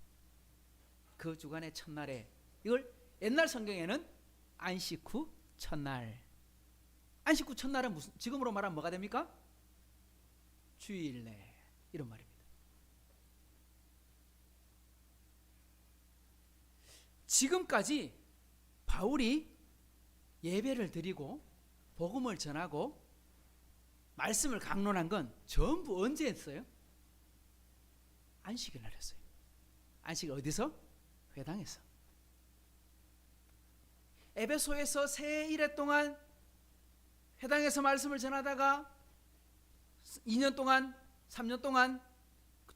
그 주간의 첫날에, 이걸 옛날 성경에는 안식 후 첫날. 안식 후 첫날은 무슨, 지금으로 말하면 뭐가 됩니까? 주일내 이런 말입니다. 지금까지 바울이 예배를 드리고 복음을 전하고 말씀을 강론한 건 전부 언제 했어요? 안식일 날 했어요. 안식일 어디서? 회당에서. 에베소에서 새 일해 동안 회당에서 말씀을 전하다가 2년 동안 3년 동안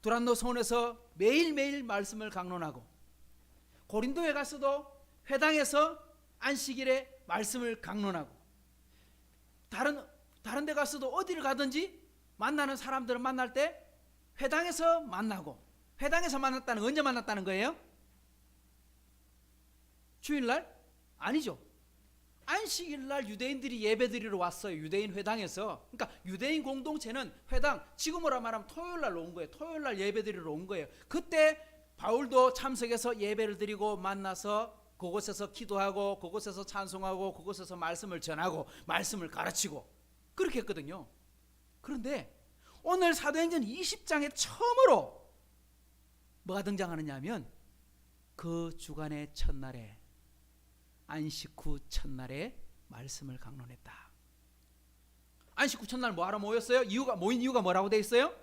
두란노 성원에서 매일매일 말씀을 강론하고, 고린도에 가서도 회당에서 안식일에 말씀을 강론하고, 다른 데 가서도 어디를 가든지 만나는 사람들을 만날 때 회당에서 만나고, 회당에서 만났다는 건 언제 만났다는 거예요? 주일날? 아니죠. 안식일날 유대인들이 예배드리러 왔어요. 유대인 회당에서. 그러니까 유대인 공동체는 회당, 지금으로 말하면 토요일날 온 거예요. 토요일날 예배드리러 온 거예요. 그때 바울도 참석해서 예배를 드리고 만나서 그곳에서 기도하고, 그곳에서 찬송하고, 그곳에서 말씀을 전하고 말씀을 가르치고 그렇게 했거든요. 그런데 오늘 사도행전 20장에 처음으로 뭐가 등장하느냐 하면 그 주간의 첫날에, 안식 후 첫날에 말씀을 강론했다. 안식 후 첫날 뭐하러 모였어요? 모인 이유가 뭐라고 돼 있어요?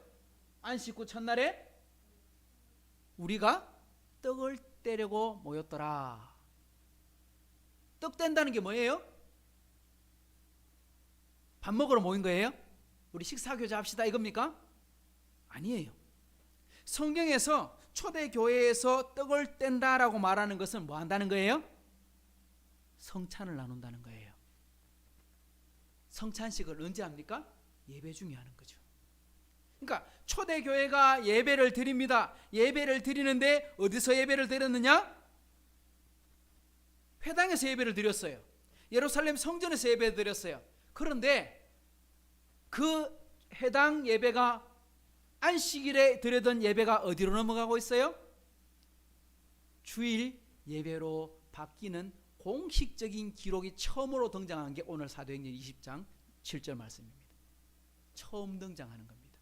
안식 후 첫날에 우리가 떡을 떼려고 모였더라. 떡 뗀다는 게 뭐예요? 밥 먹으러 모인 거예요? 우리 식사교제 합시다 이겁니까? 아니에요. 성경에서 초대교회에서 떡을 뗀다라고 말하는 것은 뭐 한다는 거예요? 성찬을 나눈다는 거예요. 성찬식을 언제 합니까? 예배 중에 하는 거죠. 그러니까 초대교회가 예배를 드립니다. 예배를 드리는데 어디서 예배를 드렸느냐? 회당에서 예배를 드렸어요. 예루살렘 성전에서 예배를 드렸어요. 그런데 그 회당 예배가 안식일에 드리던 예배가 어디로 넘어가고 있어요? 주일 예배로 바뀌는 공식적인 기록이 처음으로 등장한 게 오늘 사도행전 20장 7절 말씀입니다. 처음 등장하는 겁니다.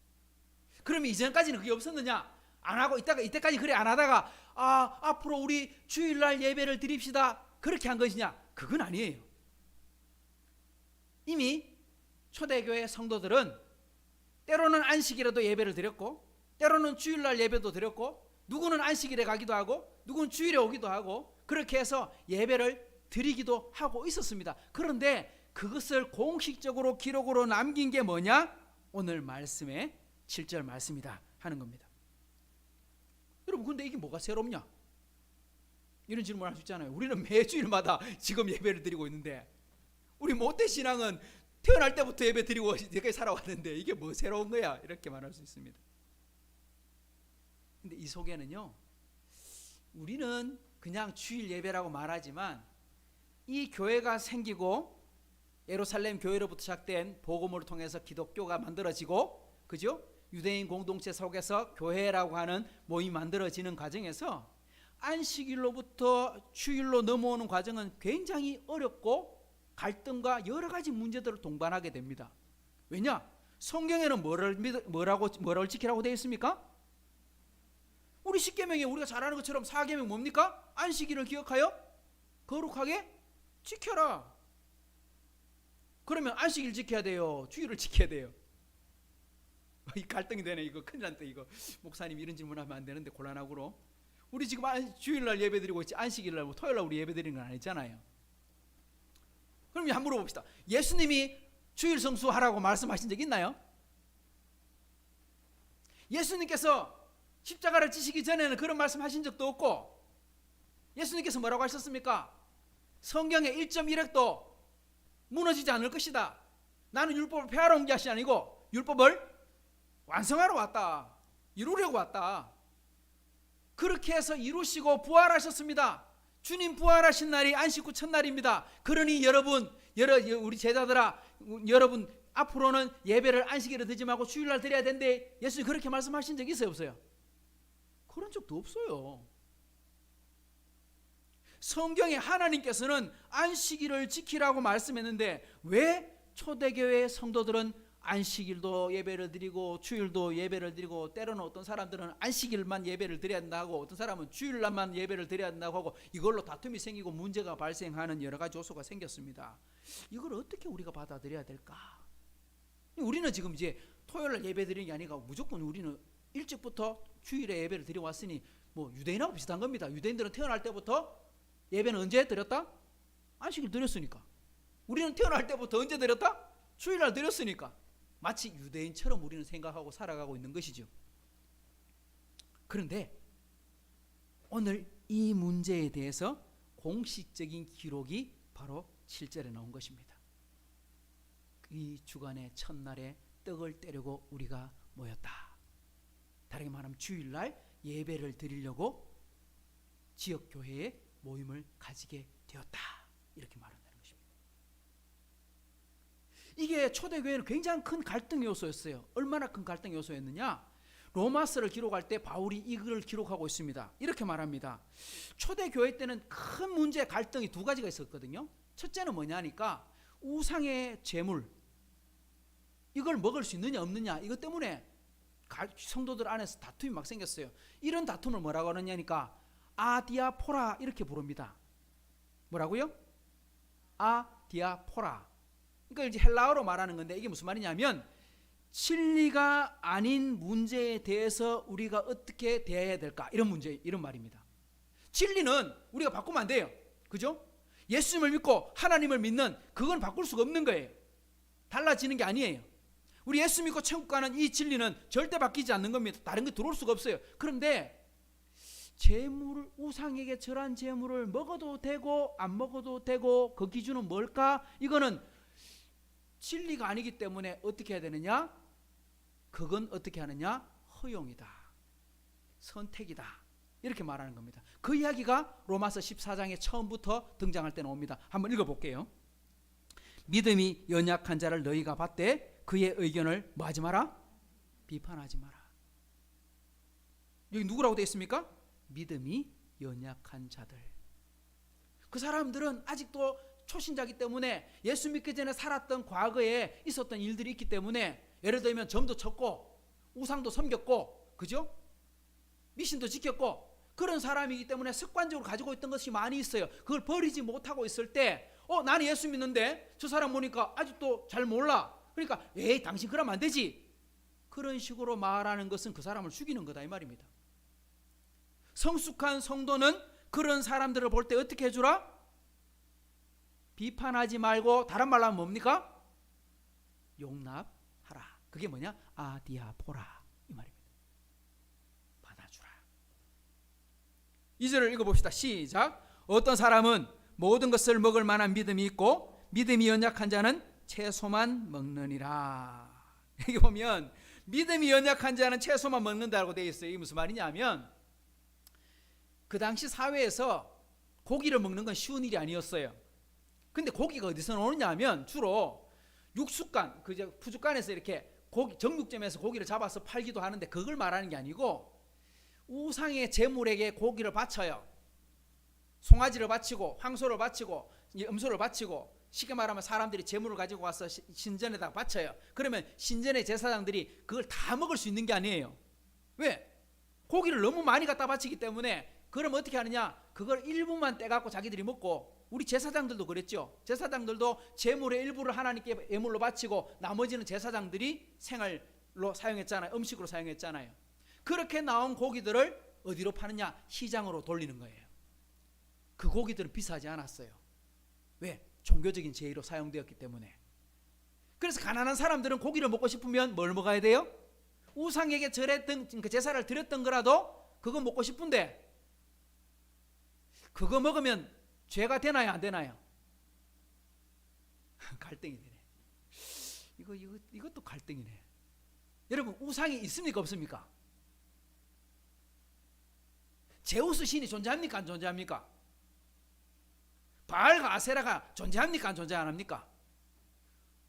그러면 이전까지는 그게 없었느냐? 안 하고 있다가 이때까지 그래 안 하다가 앞으로 우리 주일날 예배를 드립시다 그렇게 한 것이냐? 그건 아니에요. 이미 초대교회 성도들은 때로는 안식일에도 예배를 드렸고 때로는 주일날 예배도 드렸고 누구는 안식일에 가기도 하고 누구는 주일에 오기도 하고 그렇게 해서 예배를 드리기도 하고 있었습니다. 그런데 그것을 공식적으로 기록으로 남긴 게 뭐냐? 오늘 말씀의 7절 말씀이다 하는 겁니다. 여러분 근데 이게 뭐가 새롭냐? 이런 질문을 할 수 있잖아요. 우리는 매주일마다 지금 예배를 드리고 있는데 우리 모태 신앙은 태어날 때부터 예배 드리고 이렇게 살아왔는데 이게 뭐 새로운 거야? 이렇게 말할 수 있습니다. 근데 이 속에는요, 우리는 그냥 주일 예배라고 말하지만 이 교회가 생기고 예루살렘 교회로부터 시작된 복음을 통해서 기독교가 만들어지고, 그죠? 유대인 공동체 속에서 교회라고 하는 모임이 만들어지는 과정에서 안식일로부터 주일로 넘어오는 과정은 굉장히 어렵고 갈등과 여러 가지 문제들을 동반하게 됩니다. 왜냐? 성경에는 뭐를 지키라고 되어 있습니까? 우리 10계명에 우리가 잘 아는 것처럼 4계명 뭡니까? 안식일을 기억하여 거룩하게 지켜라. 그러면 안식일 지켜야 돼요? 주일을 지켜야 돼요? 이 갈등이 되네. 이거 큰일 났다. 이거 목사님 이런 질문하면 안 되는데 곤란하고로. 우리 지금 주일날 예배드리고 있지 안식일날 토요일날 우리 예배드리는 건 아니잖아요. 그럼 한번 물어봅시다. 예수님이 주일 성수하라고 말씀하신 적 있나요? 예수님께서 십자가를 지시기 전에는 그런 말씀하신 적도 없고, 예수님께서 뭐라고 하셨습니까? 성경의 1.1획도 무너지지 않을 것이다. 나는 율법을 폐하러 온 것이 아니고 율법을 완성하러 왔다. 이루려고 왔다. 그렇게 해서 이루시고 부활하셨습니다. 주님 부활하신 날이 안식 후 첫날입니다. 그러니 여러분, 우리 제자들아, 여러분 앞으로는 예배를 안식일에 드리지 말고 주일날 드려야 된대. 예수님 그렇게 말씀하신 적 있어요, 없어요? 그런 적도 없어요. 성경에 하나님께서는 안식일을 지키라고 말씀했는데 왜 초대교회 성도들은 안식일도 예배를 드리고 주일도 예배를 드리고, 때로는 어떤 사람들은 안식일만 예배를 드려야 된다고, 어떤 사람은 주일날만 예배를 드려야 된다고 하고, 이걸로 다툼이 생기고 문제가 발생하는 여러 가지 요소가 생겼습니다. 이걸 어떻게 우리가 받아들여야 될까? 우리는 지금 이제 토요일날 예배 드리는 게 아니고 무조건 우리는 일찍부터 주일에 예배를 드려 왔으니 뭐 유대인하고 비슷한 겁니다. 유대인들은 태어날 때부터 예배는 언제 드렸다? 안식일 드렸으니까. 우리는 태어날 때부터 언제 드렸다? 주일날 드렸으니까. 마치 유대인처럼 우리는 생각하고 살아가고 있는 것이죠. 그런데 오늘 이 문제에 대해서 공식적인 기록이 바로 7절에 나온 것입니다. 이 주간의 첫날에 떡을 떼려고 우리가 모였다. 다르게 말하면 주일날 예배를 드리려고 지역교회에 모임을 가지게 되었다. 이렇게 말합니다. 이게 초대교회는 굉장히 큰 갈등 요소였어요. 얼마나 큰 갈등 요소였느냐? 로마서를 기록할 때 바울이 이걸 기록하고 있습니다. 이렇게 말합니다. 초대교회 때는 큰 문제, 갈등이 두 가지가 있었거든요. 첫째는 뭐냐니까 우상의 제물, 이걸 먹을 수 있느냐 없느냐, 이것 때문에 성도들 안에서 다툼이 막 생겼어요. 이런 다툼을 뭐라고 하느냐니까 아디아포라 이렇게 부릅니다. 뭐라고요? 아디아포라. 그러니까 이제 헬라어로 말하는 건데 이게 무슨 말이냐면 진리가 아닌 문제에 대해서 우리가 어떻게 대해야 될까, 이런 문제, 이런 말입니다. 진리는 우리가 바꾸면 안 돼요. 그죠? 예수님을 믿고 하나님을 믿는 그건 바꿀 수가 없는 거예요. 달라지는 게 아니에요. 우리 예수 믿고 천국 가는 이 진리는 절대 바뀌지 않는 겁니다. 다른 게 들어올 수가 없어요. 그런데 제물을, 우상에게 절한 제물을 먹어도 되고 안 먹어도 되고 그 기준은 뭘까? 이거는 진리가 아니기 때문에 어떻게 해야 되느냐? 그건 어떻게 하느냐? 허용이다, 선택이다. 이렇게 말하는 겁니다. 그 이야기가 로마서 14장에 처음부터 등장할 때 나옵니다. 한번 읽어볼게요. 믿음이 연약한 자를 너희가 봤되 그의 의견을 뭐 하지 마라? 비판하지 마라. 여기 누구라고 되어 있습니까? 믿음이 연약한 자들. 그 사람들은 아직도 초신자이기 때문에 예수 믿기 전에 살았던 과거에 있었던 일들이 있기 때문에, 예를 들면 점도 쳤고 우상도 섬겼고, 그죠? 미신도 지켰고, 그런 사람이기 때문에 습관적으로 가지고 있던 것이 많이 있어요. 그걸 버리지 못하고 있을 때 나는 예수 믿는데 저 사람 보니까 아직도 잘 몰라. 그러니까 에이 당신 그러면 안 되지. 그런 식으로 말하는 것은 그 사람을 죽이는 거다 이 말입니다. 성숙한 성도는 그런 사람들을 볼 때 어떻게 해주라? 비판하지 말고, 다른 말로 하면 뭡니까? 용납하라. 그게 뭐냐? 아디아포라 이 말입니다. 받아주라. 2절을 읽어봅시다. 시작. 어떤 사람은 모든 것을 먹을 만한 믿음이 있고 믿음이 연약한 자는 채소만 먹느니라. 여기 보면 믿음이 연약한 자는 채소만 먹는다고 되어 있어요. 이게 무슨 말이냐면, 그 당시 사회에서 고기를 먹는 건 쉬운 일이 아니었어요. 근데 고기가 어디서 나오느냐 하면 주로 육수간, 푸주간에서 이렇게 정육점에서 고기를 잡아서 팔기도 하는데, 그걸 말하는 게 아니고 우상의 제물에게 고기를 바쳐요. 송아지를 바치고 황소를 바치고 염소를 바치고, 쉽게 말하면 사람들이 제물을 가지고 와서 신전에다가 바쳐요. 그러면 신전의 제사장들이 그걸 다 먹을 수 있는 게 아니에요. 왜? 고기를 너무 많이 갖다 바치기 때문에. 그럼 어떻게 하느냐? 그걸 일부만 떼갖고 자기들이 먹고, 우리 제사장들도 그랬죠. 제사장들도 제물의 일부를 하나님께 예물로 바치고 나머지는 제사장들이 생활로 사용했잖아요. 음식으로 사용했잖아요. 그렇게 나온 고기들을 어디로 파느냐? 시장으로 돌리는 거예요. 그 고기들은 비싸지 않았어요. 왜? 종교적인 제의로 사용되었기 때문에. 그래서 가난한 사람들은 고기를 먹고 싶으면 뭘 먹어야 돼요? 우상에게 절했던 그 제사를 드렸던 거라도 그거 먹고 싶은데, 그거 먹으면 죄가 되나요 안 되나요? 갈등이 되네. 이것도 갈등이네. 여러분, 우상이 있습니까 없습니까? 제우스 신이 존재합니까 안 존재합니까? 바알과 아세라가 존재합니까 안 존재 안 합니까?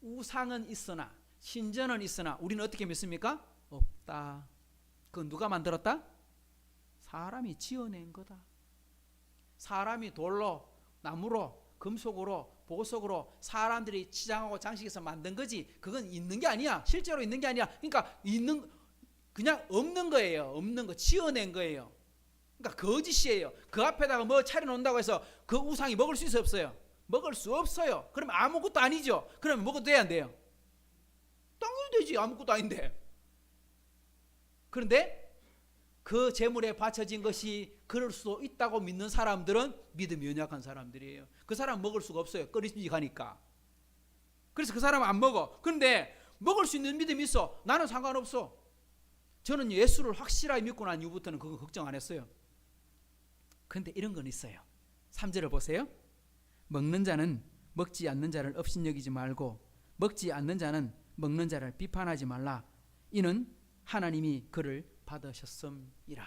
우상은 있으나, 신전은 있으나 우리는 어떻게 믿습니까? 없다. 그건 누가 만들었다? 사람이 지어낸 거다. 사람이 돌로, 나무로, 금속으로, 보석으로 사람들이 치장하고 장식해서 만든 거지, 그건 있는 게 아니야. 실제로 있는 게 아니야. 그러니까 그냥 없는 거예요. 없는 거, 지어낸 거예요. 그러니까 거짓이에요. 그 앞에다가 뭐 차려놓는다고 해서 그 우상이 먹을 수 있어요 없어요? 먹을 수 없어요. 그러면 아무것도 아니죠. 그러면 먹어도 돼야 안 돼요? 당연히 되지. 아무것도 아닌데. 그런데 그 제물에 바쳐진 것이 그럴 수도 있다고 믿는 사람들은 믿음이 연약한 사람들이에요. 그 사람 먹을 수가 없어요. 꺼리지가니까. 그래서 그 사람은 안 먹어. 그런데 먹을 수 있는 믿음이 있어. 나는 상관없어. 저는 예수를 확실하게 믿고 난 이후부터는 그거 걱정 안 했어요. 그런데 이런 건 있어요. 3절을 보세요. 먹는 자는 먹지 않는 자를 업신여기지 말고 먹지 않는 자는 먹는 자를 비판하지 말라. 이는 하나님이 그를 받으셨음이라.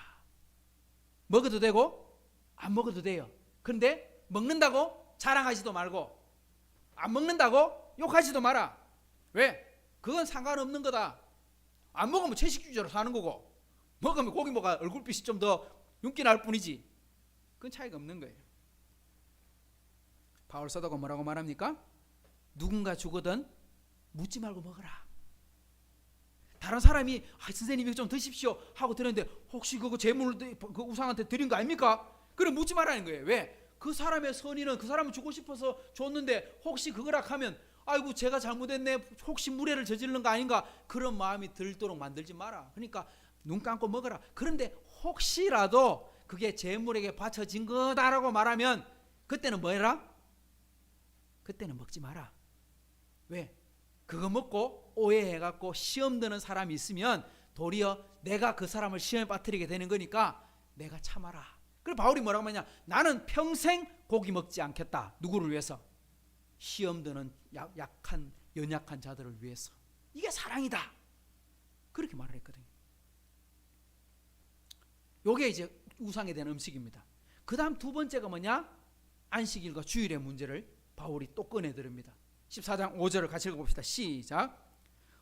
먹어도 되고 안 먹어도 돼요. 그런데 먹는다고 자랑하지도 말고 안 먹는다고 욕하지도 마라. 왜? 그건 상관없는 거다. 안 먹으면 채식주의자로 사는 거고, 먹으면 고기 먹어 얼굴빛이 좀 더 윤기 날 뿐이지. 그건 차이가 없는 거예요. 바울 사도가 뭐라고 말합니까? 누군가 죽거든 묻지 말고 먹어라. 다른 사람이 선생님이 좀 드십시오 하고 들었는데, 혹시 그거 제물을 그 우상한테 드린 거 아닙니까? 그럼 묻지 말라는 거예요. 왜? 그 사람의 선의는 그 사람은 주고 싶어서 줬는데 혹시 그거라 하면 아이고 제가 잘못했네, 혹시 무례를 저지르는 거 아닌가, 그런 마음이 들도록 만들지 마라. 그러니까 눈 감고 먹어라. 그런데 혹시라도 그게 제물에게 바쳐진 거다라고 말하면 그때는 뭐 해라? 그때는 먹지 마라. 왜? 그거 먹고 오해해갖고 시험 드는 사람이 있으면 도리어 내가 그 사람을 시험에 빠뜨리게 되는 거니까 내가 참아라. 그리고 바울이 뭐라고 하냐? 나는 평생 고기 먹지 않겠다. 누구를 위해서? 시험 드는 약한 연약한 자들을 위해서. 이게 사랑이다. 그렇게 말을 했거든요. 요게 이제 우상에 대한 음식입니다. 그 다음 두 번째가 뭐냐? 안식일과 주일의 문제를 바울이 또 꺼내드립니다. 14장 5절을 같이 읽어봅시다. 시작.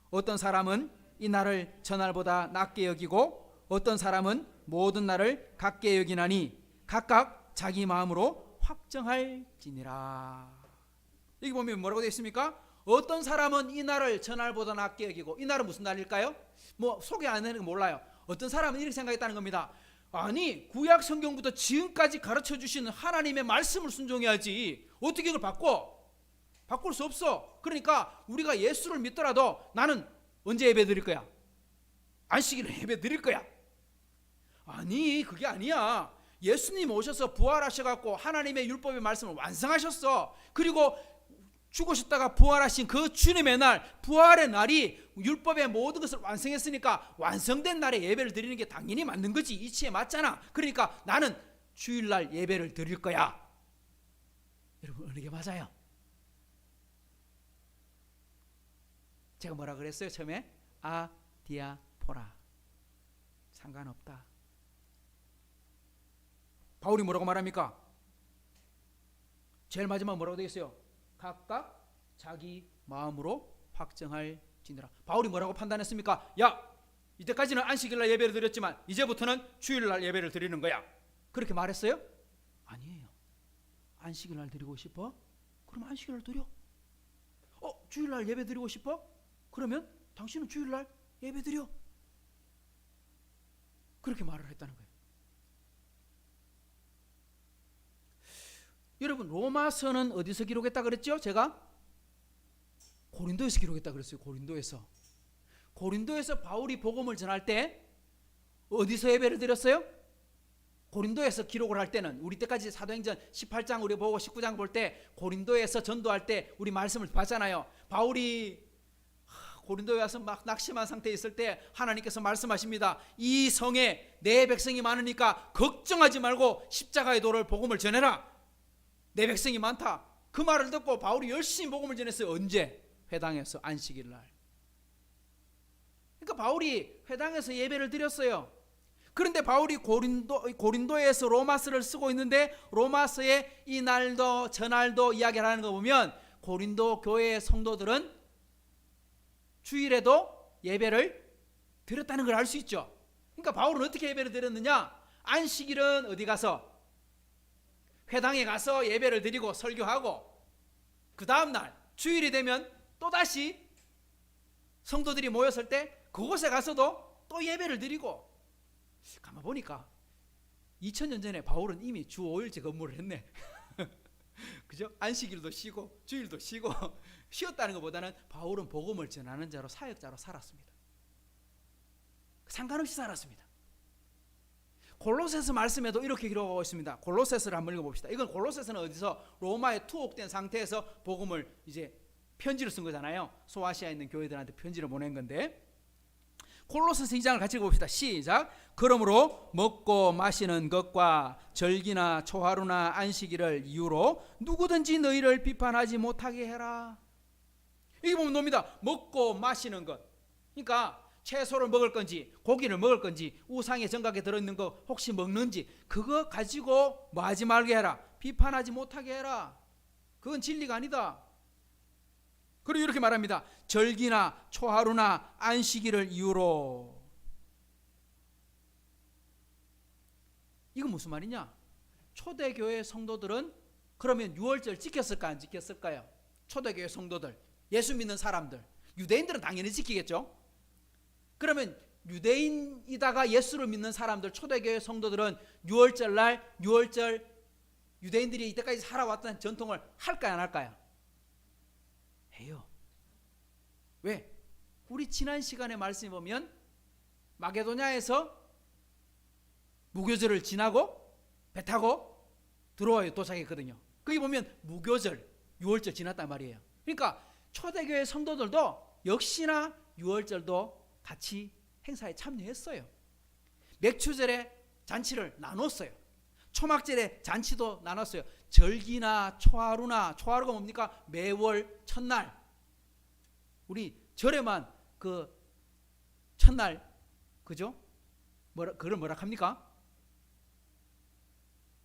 어떤 사람은 이 날을 전날보다 낮게 여기고 어떤 사람은 모든 날을 같게 여기나니 각각 자기 마음으로 확정할지니라. 여기 보면 뭐라고 되어 있습니까? 어떤 사람은 이 날을 전날보다 낮게 여기고, 이 날은 무슨 날일까요? 뭐 소개 안 되는 거 몰라요. 어떤 사람은 이렇게 생각했다는 겁니다. 아니, 구약 성경부터 지금까지 가르쳐 주시는 하나님의 말씀을 순종해야지 어떻게 이걸 바꿀 수 없어. 그러니까 우리가 예수를 믿더라도 나는 언제 예배 드릴 거야? 안식일에 예배 드릴 거야. 아니, 그게 아니야. 예수님 오셔서 부활하셔갖고 하나님의 율법의 말씀을 완성하셨어. 그리고 죽으셨다가 부활하신 그 주님의 날, 부활의 날이 율법의 모든 것을 완성했으니까 완성된 날에 예배를 드리는 게 당연히 맞는 거지. 이치에 맞잖아. 그러니까 나는 주일날 예배를 드릴 거야. 여러분, 어느 게 맞아요? 제가 뭐라 그랬어요 처음에? 아디아포라, 상관없다. 바울이 뭐라고 말합니까? 제일 마지막 뭐라고 되어 있어요? 각각 자기 마음으로 확정할지니라. 바울이 뭐라고 판단했습니까? 야, 이때까지는 안식일날 예배를 드렸지만 이제부터는 주일날 예배를 드리는 거야. 그렇게 말했어요? 아니에요. 안식일날 드리고 싶어? 그럼 안식일날 드려. 주일날 예배 드리고 싶어? 그러면 당신은 주일날 예배 드려. 그렇게 말을 했다는 거예요. 여러분, 로마서는 어디서 기록했다 그랬죠? 제가 고린도에서 기록했다 그랬어요. 고린도에서 바울이 복음을 전할 때 어디서 예배를 드렸어요? 고린도에서 기록을 할 때는, 우리 때까지 사도행전 18장 우리 보고 19장 볼 때 고린도에서 전도할 때 우리 말씀을 봤잖아요. 바울이 고린도에 와서 막 낙심한 상태에 있을 때 하나님께서 말씀하십니다. 이 성에 내 백성이 많으니까 걱정하지 말고 십자가의 도를 복음을 전해라. 내 백성이 많다. 그 말을 듣고 바울이 열심히 복음을 전했어요. 언제? 회당에서, 안식일 날. 그러니까 바울이 회당에서 예배를 드렸어요. 그런데 바울이 고린도에서 로마서를 쓰고 있는데 로마서의 이 날도 저날도 이야기를 하는 거 보면 고린도 교회의 성도들은 주일에도 예배를 드렸다는 걸 알 수 있죠. 그러니까 바울은 어떻게 예배를 드렸느냐? 안식일은 어디 가서? 회당에 가서 예배를 드리고 설교하고, 그 다음날 주일이 되면 또다시 성도들이 모였을 때 그곳에 가서도 또 예배를 드리고. 가만 보니까 2000년 전에 바울은 이미 주 5일째 근무를 했네. 그죠? 안식일도 쉬고 주일도 쉬고 쉬었다는 것보다는 바울은 복음을 전하는 자로, 사역자로 살았습니다. 상관없이 살았습니다. 골로새서 말씀에도 이렇게 기록하고 있습니다. 골로새서를 한번 읽어봅시다. 이건 골로새서는 어디서 로마에 투옥된 상태에서 복음을 이제 편지를 쓴 거잖아요. 소아시아에 있는 교회들한테 편지를 보낸 건데, 골로새서 2장을 같이 읽어봅시다. 시작. 그러므로 먹고 마시는 것과 절기나 초하루나 안식일을 이유로 누구든지 너희를 비판하지 못하게 해라. 여기 보면 놉니다. 먹고 마시는 것. 그러니까 채소를 먹을 건지 고기를 먹을 건지 우상의 정각에 들어있는 거 혹시 먹는지 그거 가지고 뭐 하지 말게 해라. 비판하지 못하게 해라. 그건 진리가 아니다. 그리고 이렇게 말합니다. 절기나 초하루나 안식일을 이유로. 이건 무슨 말이냐? 초대교회 성도들은 그러면 유월절 지켰을까 안 지켰을까요? 초대교회 성도들, 예수 믿는 사람들, 유대인들은 당연히 지키겠죠. 그러면 유대인이다가 예수를 믿는 사람들, 초대교회 성도들은 유월절 날 유월절 유대인들이 이때까지 살아왔던 전통을 할까요 안 할까요? 해요. 왜? 우리 지난 시간에 말씀해 보면 마게도냐에서 무교절을 지나고 배 타고 들어와요. 도착했거든요. 거기 보면 무교절, 유월절 지났단 말이에요. 그러니까 초대교회 성도들도 역시나 유월절도 같이 행사에 참여했어요. 맥추절에 잔치를 나눴어요. 초막절에 잔치도 나눴어요. 절기나 초하루나, 초하루가 뭡니까? 매월 첫날. 우리 절에만 그 첫날, 그죠? 그걸 뭐라 합니까?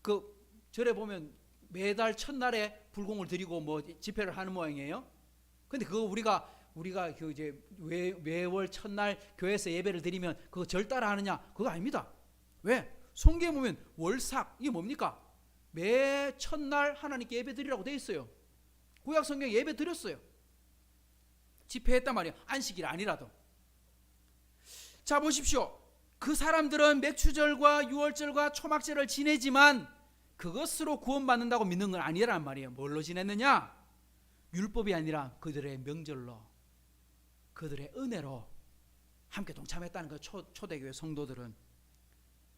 그 절에 보면 매달 첫날에 불공을 드리고 뭐 집회를 하는 모양이에요. 근데 그거 우리가 그 이제 매월 첫날 교회에서 예배를 드리면 그거 절 따라 하느냐? 그거 아닙니다. 왜? 성경에 보면 월삭 이게 뭡니까? 매 첫날 하나님께 예배 드리라고 돼 있어요. 구약 성경에 예배 드렸어요. 집회했단 말이에요. 안식일 아니라도. 자 보십시오. 그 사람들은 맥추절과 유월절과 초막절을 지내지만 그것으로 구원받는다고 믿는 건 아니란 말이에요. 뭘로 지냈느냐? 율법이 아니라 그들의 명절로, 그들의 은혜로 함께 동참했다는 그 초대교회 성도들은.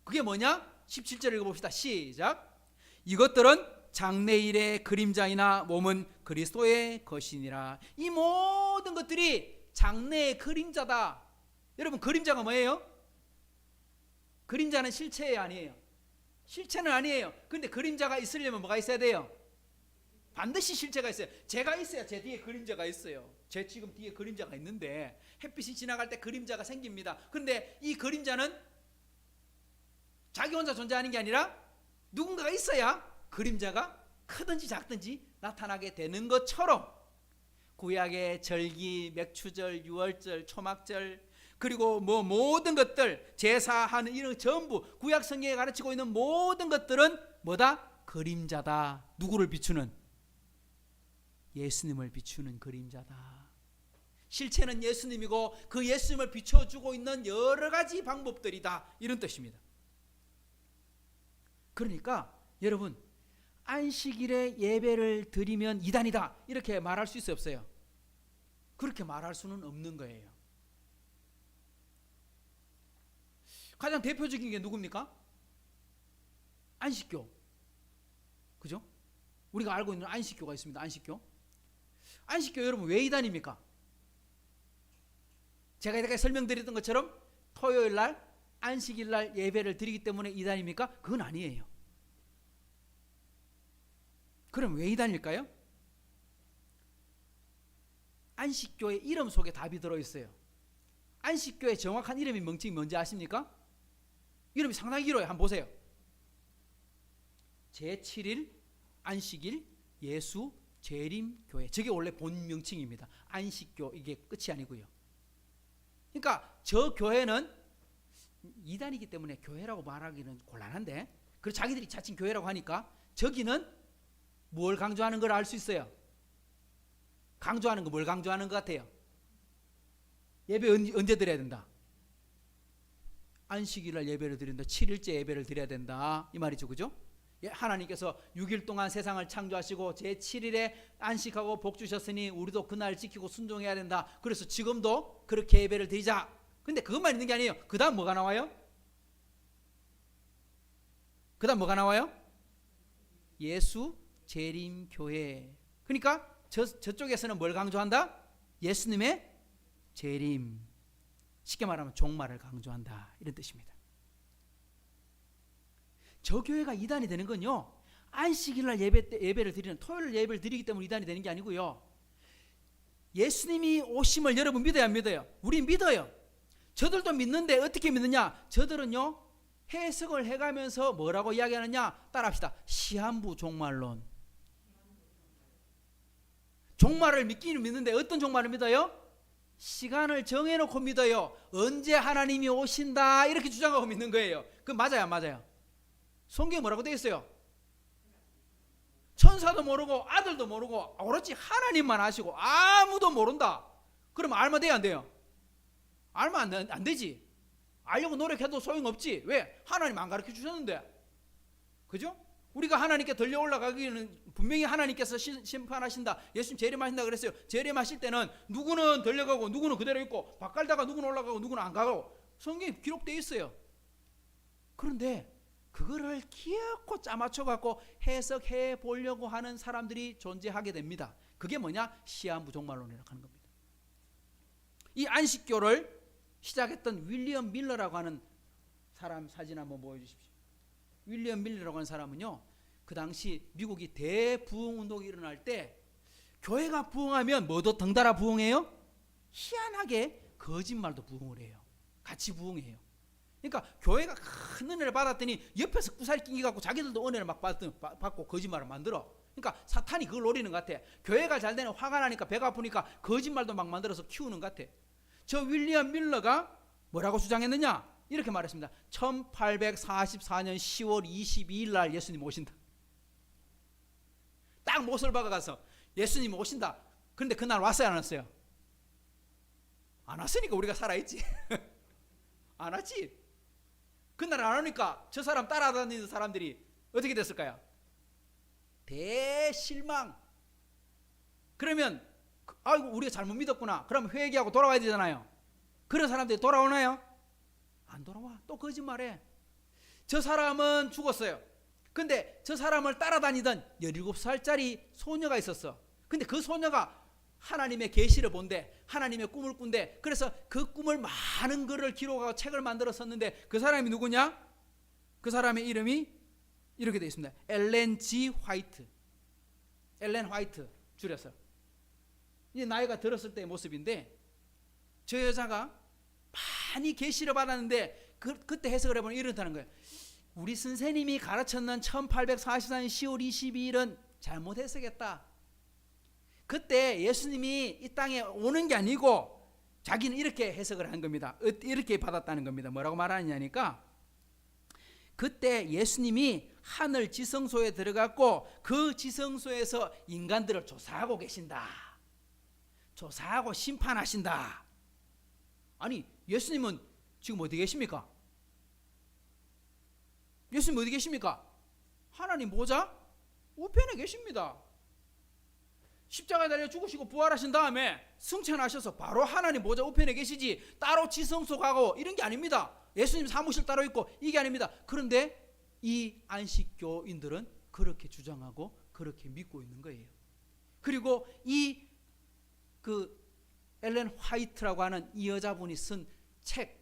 그게 뭐냐? 17절 읽어봅시다. 시작. 이것들은 장래일의 그림자이나 몸은 그리스도의 것이니라. 이 모든 것들이 장래의 그림자다. 여러분 그림자가 뭐예요? 그림자는 실체 아니에요. 실체는 아니에요. 근데 그림자가 있으려면 뭐가 있어야 돼요? 반드시 실체가 있어요. 제가 있어야 제 뒤에 그림자가 있어요. 제 지금 뒤에 그림자가 있는데 햇빛이 지나갈 때 그림자가 생깁니다. 근데 이 그림자는 자기 혼자 존재하는 게 아니라 누군가가 있어야 그림자가 크든지 작든지 나타나게 되는 것처럼 구약의 절기, 맥추절, 유월절, 초막절 그리고 뭐 모든 것들 제사하는 이런 전부 구약 성경에 가르치고 있는 모든 것들은 뭐다? 그림자다. 누구를 비추는? 예수님을 비추는 그림자다. 실체는 예수님이고 그 예수님을 비춰주고 있는 여러 가지 방법들이다. 이런 뜻입니다. 그러니까 여러분 안식일에 예배를 드리면 이단이다 이렇게 말할 수 있어요, 없어요? 그렇게 말할 수는 없는 거예요. 가장 대표적인 게 누굽니까? 안식교. 그죠? 우리가 알고 있는 안식교가 있습니다. 안식교. 안식교 여러분 왜 이단입니까? 제가 이렇게 설명드렸던 것처럼 토요일 날 안식일 날 예배를 드리기 때문에 이단입니까? 그건 아니에요. 그럼 왜 이단일까요? 안식교의 이름 속에 답이 들어있어요. 안식교의 정확한 이름이 뭔지 아십니까? 이름이 상당히 길어요. 한번 보세요. 제7일 안식일 예수 재림교회. 저게 원래 본 명칭입니다. 안식교 이게 끝이 아니고요. 그러니까 저 교회는 이단이기 때문에 교회라고 말하기는 곤란한데 그리고 자기들이 자칭 교회라고 하니까 저기는 뭘 강조하는 걸 알 수 있어요. 강조하는 거 뭘 강조하는 것 같아요? 예배 언제 드려야 된다? 안식일날 예배를 드린다. 7일째 예배를 드려야 된다. 이 말이죠. 그죠? 하나님께서 6일 동안 세상을 창조하시고 제7일에 안식하고 복 주셨으니 우리도 그날 지키고 순종해야 된다. 그래서 지금도 그렇게 예배를 드리자. 근데 그것만 있는 게 아니에요. 그 다음 뭐가 나와요? 그 다음 뭐가 나와요? 예수 재림교회. 그러니까 저쪽에서는 뭘 강조한다? 예수님의 재림. 쉽게 말하면 종말을 강조한다. 이런 뜻입니다. 저 교회가 이단이 되는 건요. 안식일날 예배를 드리는 토요일 예배를 드리기 때문에 이단이 되는 게 아니고요. 예수님이 오심을 여러분 믿어야 안 믿어요? 우리 믿어요. 저들도 믿는데 어떻게 믿느냐? 저들은요. 해석을 해가면서 뭐라고 이야기하느냐? 따라합시다. 시한부 종말론. 종말을 믿기는 믿는데 어떤 종말을 믿어요? 시간을 정해놓고 믿어요. 언제 하나님이 오신다 이렇게 주장하고 믿는 거예요. 그 맞아요 안 맞아요? 성경에 뭐라고 되어 있어요? 천사도 모르고 아들도 모르고 오로지 하나님만 아시고 아무도 모른다. 그러면 알면 돼요 안 돼요? 알면 안 되지. 알려고 노력해도 소용없지. 왜? 하나님 안 가르쳐 주셨는데. 그죠? 우리가 하나님께 들려 올라가기는 분명히 하나님께서 심판하신다. 예수님 재림하신다 그랬어요. 재림하실 때는 누구는 들려가고 누구는 그대로 있고 바깔다가 누구는 올라가고 누구는 안 가고 성경에 기록되어 있어요. 그런데 그거를 기어코 짜맞춰 갖고 해석해 보려고 하는 사람들이 존재하게 됩니다. 그게 뭐냐? 시한부 종말론이라고 하는 겁니다. 이 안식교를 시작했던 윌리엄 밀러라고 하는 사람 사진 한번 보여주십시오. 윌리엄 밀러라고 하는 사람은요, 그 당시 미국이 대부흥 운동이 일어날 때 교회가 부흥하면 뭐도 덩달아 부흥해요? 희한하게 거짓말도 부흥을 해요. 같이 부흥해요. 그러니까 교회가 큰 은혜를 받았더니 옆에서 구사리 낑기 갖고 자기들도 은혜를 막 받고 거짓말을 만들어. 그러니까 사탄이 그걸 노리는 것 같아. 교회가 잘 되는 화가 나니까 배가 아프니까 거짓말도 막 만들어서 키우는 것 같아. 저 윌리엄 밀러가 뭐라고 주장했느냐? 이렇게 말했습니다. 1844년 10월 22일 날 예수님 오신다. 딱 못을 박아가서 예수님 오신다. 그런데 그날 왔어요, 안 왔어요? 안 왔으니까 우리가 살아있지. 안 왔지. 그날 안 오니까 저 사람 따라다니는 사람들이 어떻게 됐을까요? 대실망. 그러면 아이고 우리가 잘못 믿었구나. 그러면 회개하고 돌아와야 되잖아요. 그런 사람들이 돌아오나요? 안 돌아와. 또 거짓말해. 저 사람은 죽었어요. 근데 저 사람을 따라다니던 17살짜리 소녀가 있었어. 근데 그 소녀가 하나님의 계시를 본대. 하나님의 꿈을 꾼대. 그래서 그 꿈을 많은 글을 기록하고 책을 만들어 썼는데 그 사람이 누구냐? 그 사람의 이름이 이렇게 되어 있습니다. 엘렌 G. 화이트. 엘렌 화이트 줄여서. 이제 나이가 들었을 때의 모습인데 저 여자가 많이 계시를 받았는데 그때 해석을 해보면 이렇다는 거예요. 우리 선생님이 가르쳤는 1844년 10월 22일은 잘못 해석했다. 그때 예수님이 이 땅에 오는 게 아니고 자기는 이렇게 해석을 한 겁니다. 이렇게 받았다는 겁니다. 뭐라고 말하느냐니까 그때 예수님이 하늘 지성소에 들어갔고 그 지성소에서 인간들을 조사하고 계신다. 조사하고 심판하신다. 아니 예수님은 지금 어디 계십니까? 예수님 어디 계십니까? 하나님 보좌 우편에 계십니다. 십자가에 달려 죽으시고 부활하신 다음에 승천하셔서 바로 하나님 보좌 우편에 계시지 따로 지성소 가고 이런 게 아닙니다. 예수님 사무실 따로 있고 이게 아닙니다. 그런데 이 안식교인들은 그렇게 주장하고 그렇게 믿고 있는 거예요. 그리고 이 엘렌 화이트라고 하는 이 여자분이 쓴 책,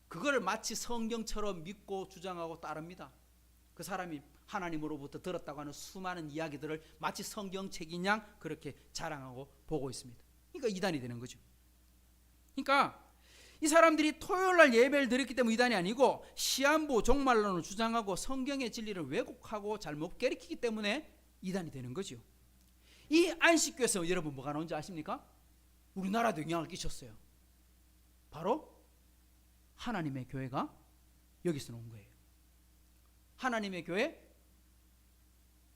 그거를 마치 성경처럼 믿고 주장하고 따릅니다. 그 사람이 하나님으로부터 들었다고 하는 수많은 이야기들을 마치 성경책인 양 그렇게 자랑하고 보고 있습니다. 그러니까 이단이 되는 거죠. 그러니까 이 사람들이 토요일날 예배를 드렸기 때문에 이단이 아니고 시한부 종말론을 주장하고 성경의 진리를 왜곡하고 잘못 가르치기 때문에 이단이 되는 거죠. 이 안식교에서 여러분 뭐가 나온지 아십니까? 우리나라도 영향을 끼쳤어요. 바로 하나님의 교회가 여기서 나온 거예요. 하나님의 교회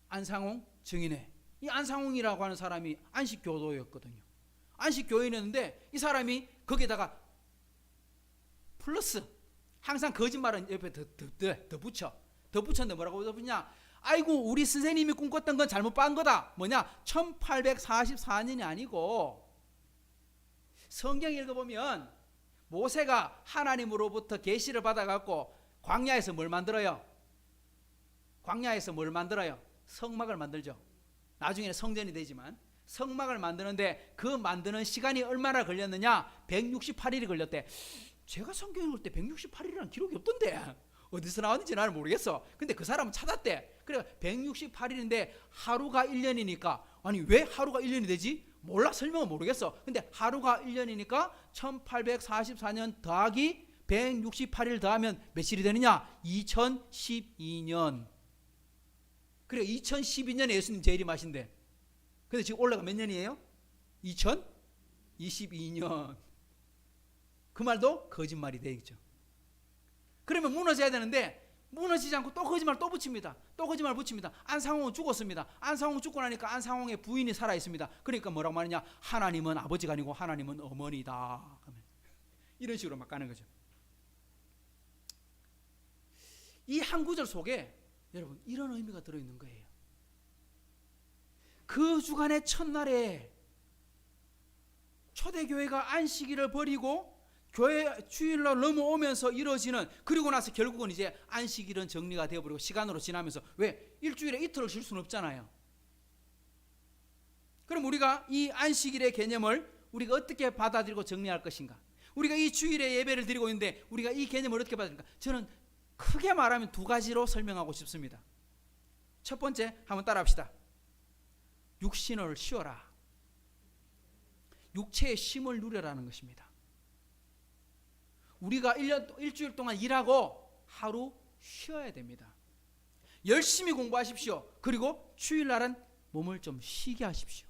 안상홍 증인회. 이 안상홍이라고 하는 사람이 안식교도였거든요. 안식교인이었는데 이 사람이 거기에다가 플러스 항상 거짓말은 옆에 더 붙였는데 뭐라고 붙였냐? 아이고 우리 선생님이 꿈꿨던 건 잘못 본 거다. 뭐냐? 1844년이 아니고 성경 읽어보면 모세가 하나님으로부터 계시를 받아갖고 광야에서 뭘 만들어요? 광야에서 뭘 만들어요? 성막을 만들죠. 나중에는 성전이 되지만 성막을 만드는데 그 만드는 시간이 얼마나 걸렸느냐? 168일이 걸렸대. 제가 성경 읽을 때 168일이라는 기록이 없던데 어디서 나왔는지 나는 모르겠어. 근데 그 사람은 찾았대. 그래 168일인데 하루가 1년이니까 아니 왜 하루가 1년이 되지? 몰라. 설명은 모르겠어. 근데 하루가 1년이니까 1844년 더하기 168일 더하면 며칠이 되느냐? 2012년. 그래 2012년에 예수님 재림하신대. 근데 지금 올해가 몇 년이에요? 2022년. 그 말도 거짓말이 되겠죠. 그러면 무너져야 되는데 무너지지 않고 또 거짓말 또 붙입니다. 또 거짓말 붙입니다. 안상홍은 죽었습니다. 안상홍 죽고 나니까 안상홍의 부인이 살아 있습니다. 그러니까 뭐라고 말하냐? 하나님은 아버지가 아니고 하나님은 어머니다. 이런 식으로 막 가는 거죠. 이 한 구절 속에 여러분 이런 의미가 들어있는 거예요. 그 주간의 첫날에 초대교회가 안식일을 버리고 교회 주일날 넘어오면서 이루어지는, 그리고 나서 결국은 이제 안식일은 정리가 되어버리고 시간으로 지나면서, 왜? 일주일에 이틀을 쉴 수는 없잖아요. 그럼 우리가 이 안식일의 개념을 우리가 어떻게 받아들이고 정리할 것인가? 우리가 이 주일에 예배를 드리고 있는데 우리가 이 개념을 어떻게 받아들일까? 저는 크게 말하면 두 가지로 설명하고 싶습니다. 첫 번째, 한번 따라합시다. 육신을 쉬어라. 육체의 쉼을 누려라는 것입니다. 우리가 일주일 동안 일하고 하루 쉬어야 됩니다. 열심히 공부하십시오. 그리고 주일날은 몸을 좀 쉬게 하십시오.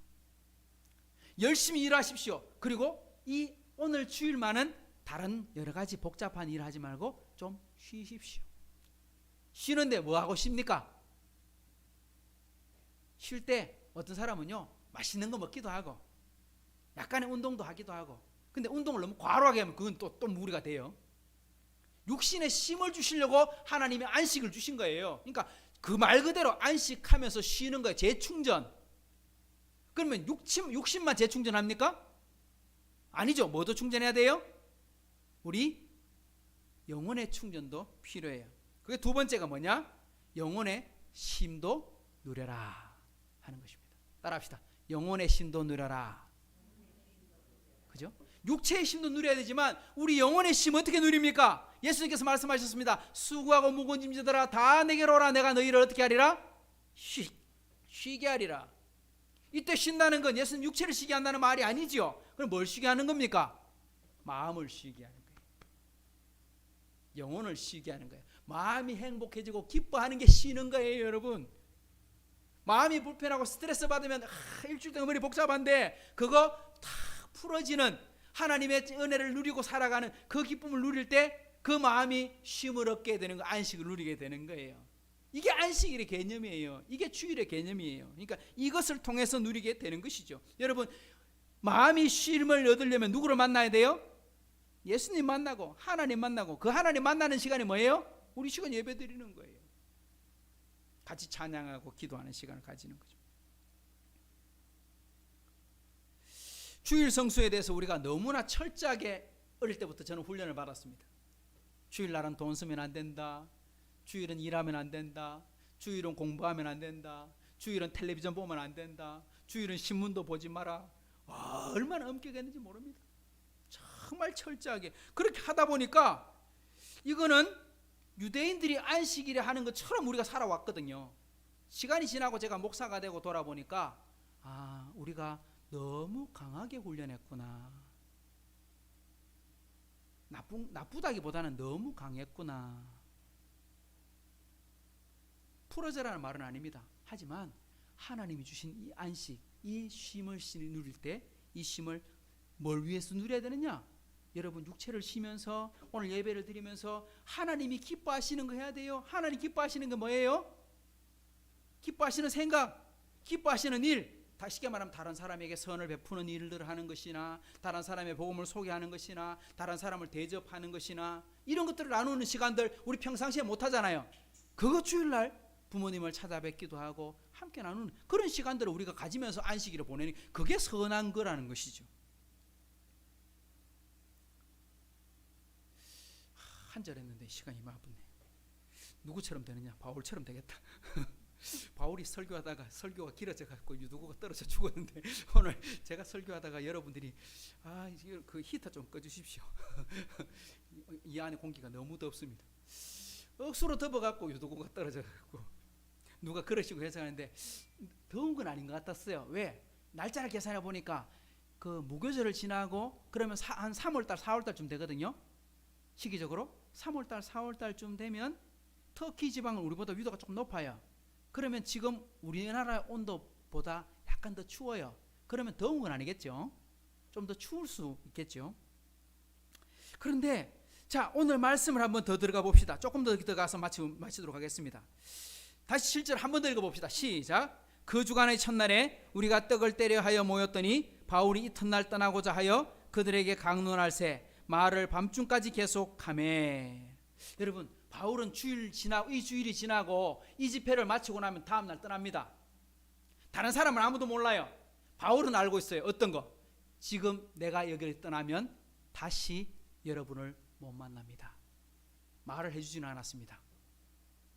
열심히 일하십시오. 그리고 이 오늘 주일만은 다른 여러 가지 복잡한 일 하지 말고 좀 쉬십시오. 쉬는데 뭐 하고 쉽니까? 쉴 때 어떤 사람은요, 맛있는 거 먹기도 하고 약간의 운동도 하기도 하고. 근데 운동을 너무 과로하게 하면 그건 또 무리가 돼요. 육신에 힘을 주시려고 하나님이 안식을 주신 거예요. 그러니까 그 말 그대로 안식하면서 쉬는 거예요. 재충전. 그러면 육신만 재충전합니까? 아니죠. 뭐도 충전해야 돼요? 우리 영혼의 충전도 필요해요. 그게 두 번째가 뭐냐? 영혼의 쉼도 누려라 하는 것입니다. 따라합시다. 영혼의 쉼도 누려라. 그죠? 육체의 쉼도 누려야 되지만 우리 영혼의 쉼 어떻게 누립니까? 예수님께서 말씀하셨습니다. 수고하고 무거운 짐지들아 다 내게로 오라. 내가 너희를 어떻게 하리라? 쉬게 하리라. 이때 쉰다는 건 예수님 육체를 쉬게 한다는 말이 아니죠. 그럼 뭘 쉬게 하는 겁니까? 마음을 쉬게 하는 거예요. 영혼을 쉬게 하는 거예요. 마음이 행복해지고 기뻐하는 게 쉬는 거예요, 여러분. 마음이 불편하고 스트레스 받으면 일주일 동안 머리 복잡한데 그거 다 풀어지는 하나님의 은혜를 누리고 살아가는 그 기쁨을 누릴 때 그 마음이 쉼을 얻게 되는 거, 안식을 누리게 되는 거예요. 이게 안식일의 개념이에요. 이게 주일의 개념이에요. 그러니까 이것을 통해서 누리게 되는 것이죠. 여러분, 마음이 쉼을 얻으려면 누구를 만나야 돼요? 예수님 만나고 하나님 만나고, 그 하나님 만나는 시간이 뭐예요? 우리 시간 예배 드리는 거예요. 같이 찬양하고 기도하는 시간을 가지는 거죠. 주일 성수에 대해서 우리가 너무나 철저하게 어릴 때부터 저는 훈련을 받았습니다. 주일날은 돈 쓰면 안 된다. 주일은 일하면 안 된다. 주일은 공부하면 안 된다. 주일은 텔레비전 보면 안 된다. 주일은 신문도 보지 마라. 얼마나 엄격했는지 모릅니다. 정말 철저하게 그렇게 하다 보니까 이거는 유대인들이 안식일에 하는 것처럼 우리가 살아왔거든요. 시간이 지나고 제가 목사가 되고 돌아보니까 우리가 너무 강하게 훈련했구나. 나쁘다기보다는 너무 강했구나. 풀어져라는 말은 아닙니다. 하지만 하나님이 주신 이 안식, 이 쉼을 누릴 때 이 쉼을 뭘 위해서 누려야 되느냐? 여러분, 육체를 쉬면서 오늘 예배를 드리면서 하나님이 기뻐하시는 거 해야 돼요. 하나님 기뻐하시는 거 뭐예요? 기뻐하시는 생각, 기뻐하시는 일. 쉽게 말하면 다른 사람에게 선을 베푸는 일들을 하는 것이나, 다른 사람의 복음을 소개하는 것이나, 다른 사람을 대접하는 것이나, 이런 것들을 나누는 시간들 우리 평상시에 못 하잖아요. 그거 주일날 부모님을 찾아뵙기도 하고 함께 나누는 그런 시간들을 우리가 가지면서 안식일을 보내는, 그게 선한 거라는 것이죠. 한 절 했는데 시간이 바쁘네. 누구처럼 되느냐? 바울처럼 되겠다. 바울이 설교하다가 설교가 길어져 갖고 누구가 떨어져 죽었는데 오늘 제가 설교하다가 여러분들이 그 히터 좀 꺼주십시오. 이 안에 공기가 너무 덥습니다. 억수로 덮어갖고 유도구가 떨어져 갖고 누가 그러시고 해서 하는데 더운 건 아닌 것 같았어요. 왜? 날짜를 계산해 보니까 그 무교절을 지나고 그러면 한 3월달 4월달쯤 되거든요. 시기적으로 3월달 4월달쯤 되면 터키 지방은 우리보다 위도가 조금 높아요. 그러면 지금 우리나라 온도보다 약간 더 추워요. 그러면 더운 건 아니겠죠? 좀 더 추울 수 있겠죠? 그런데 자, 오늘 말씀을 한번 더 들어가 봅시다. 조금 더 들어가서 마치도록 하겠습니다. 다시 7절 한번 더 읽어봅시다. 시작. 그 주간의 첫날에 우리가 떡을 떼려 하여 모였더니 바울이 이튿날 떠나고자 하여 그들에게 강론할세 말을 밤중까지 계속하매. 여러분, 바울은 이 주일이 지나고 이 집회를 마치고 나면 다음날 떠납니다. 다른 사람은 아무도 몰라요. 바울은 알고 있어요. 어떤 거? 지금 내가 여기를 떠나면 다시 여러분을 못 만납니다. 말을 해주지는 않았습니다.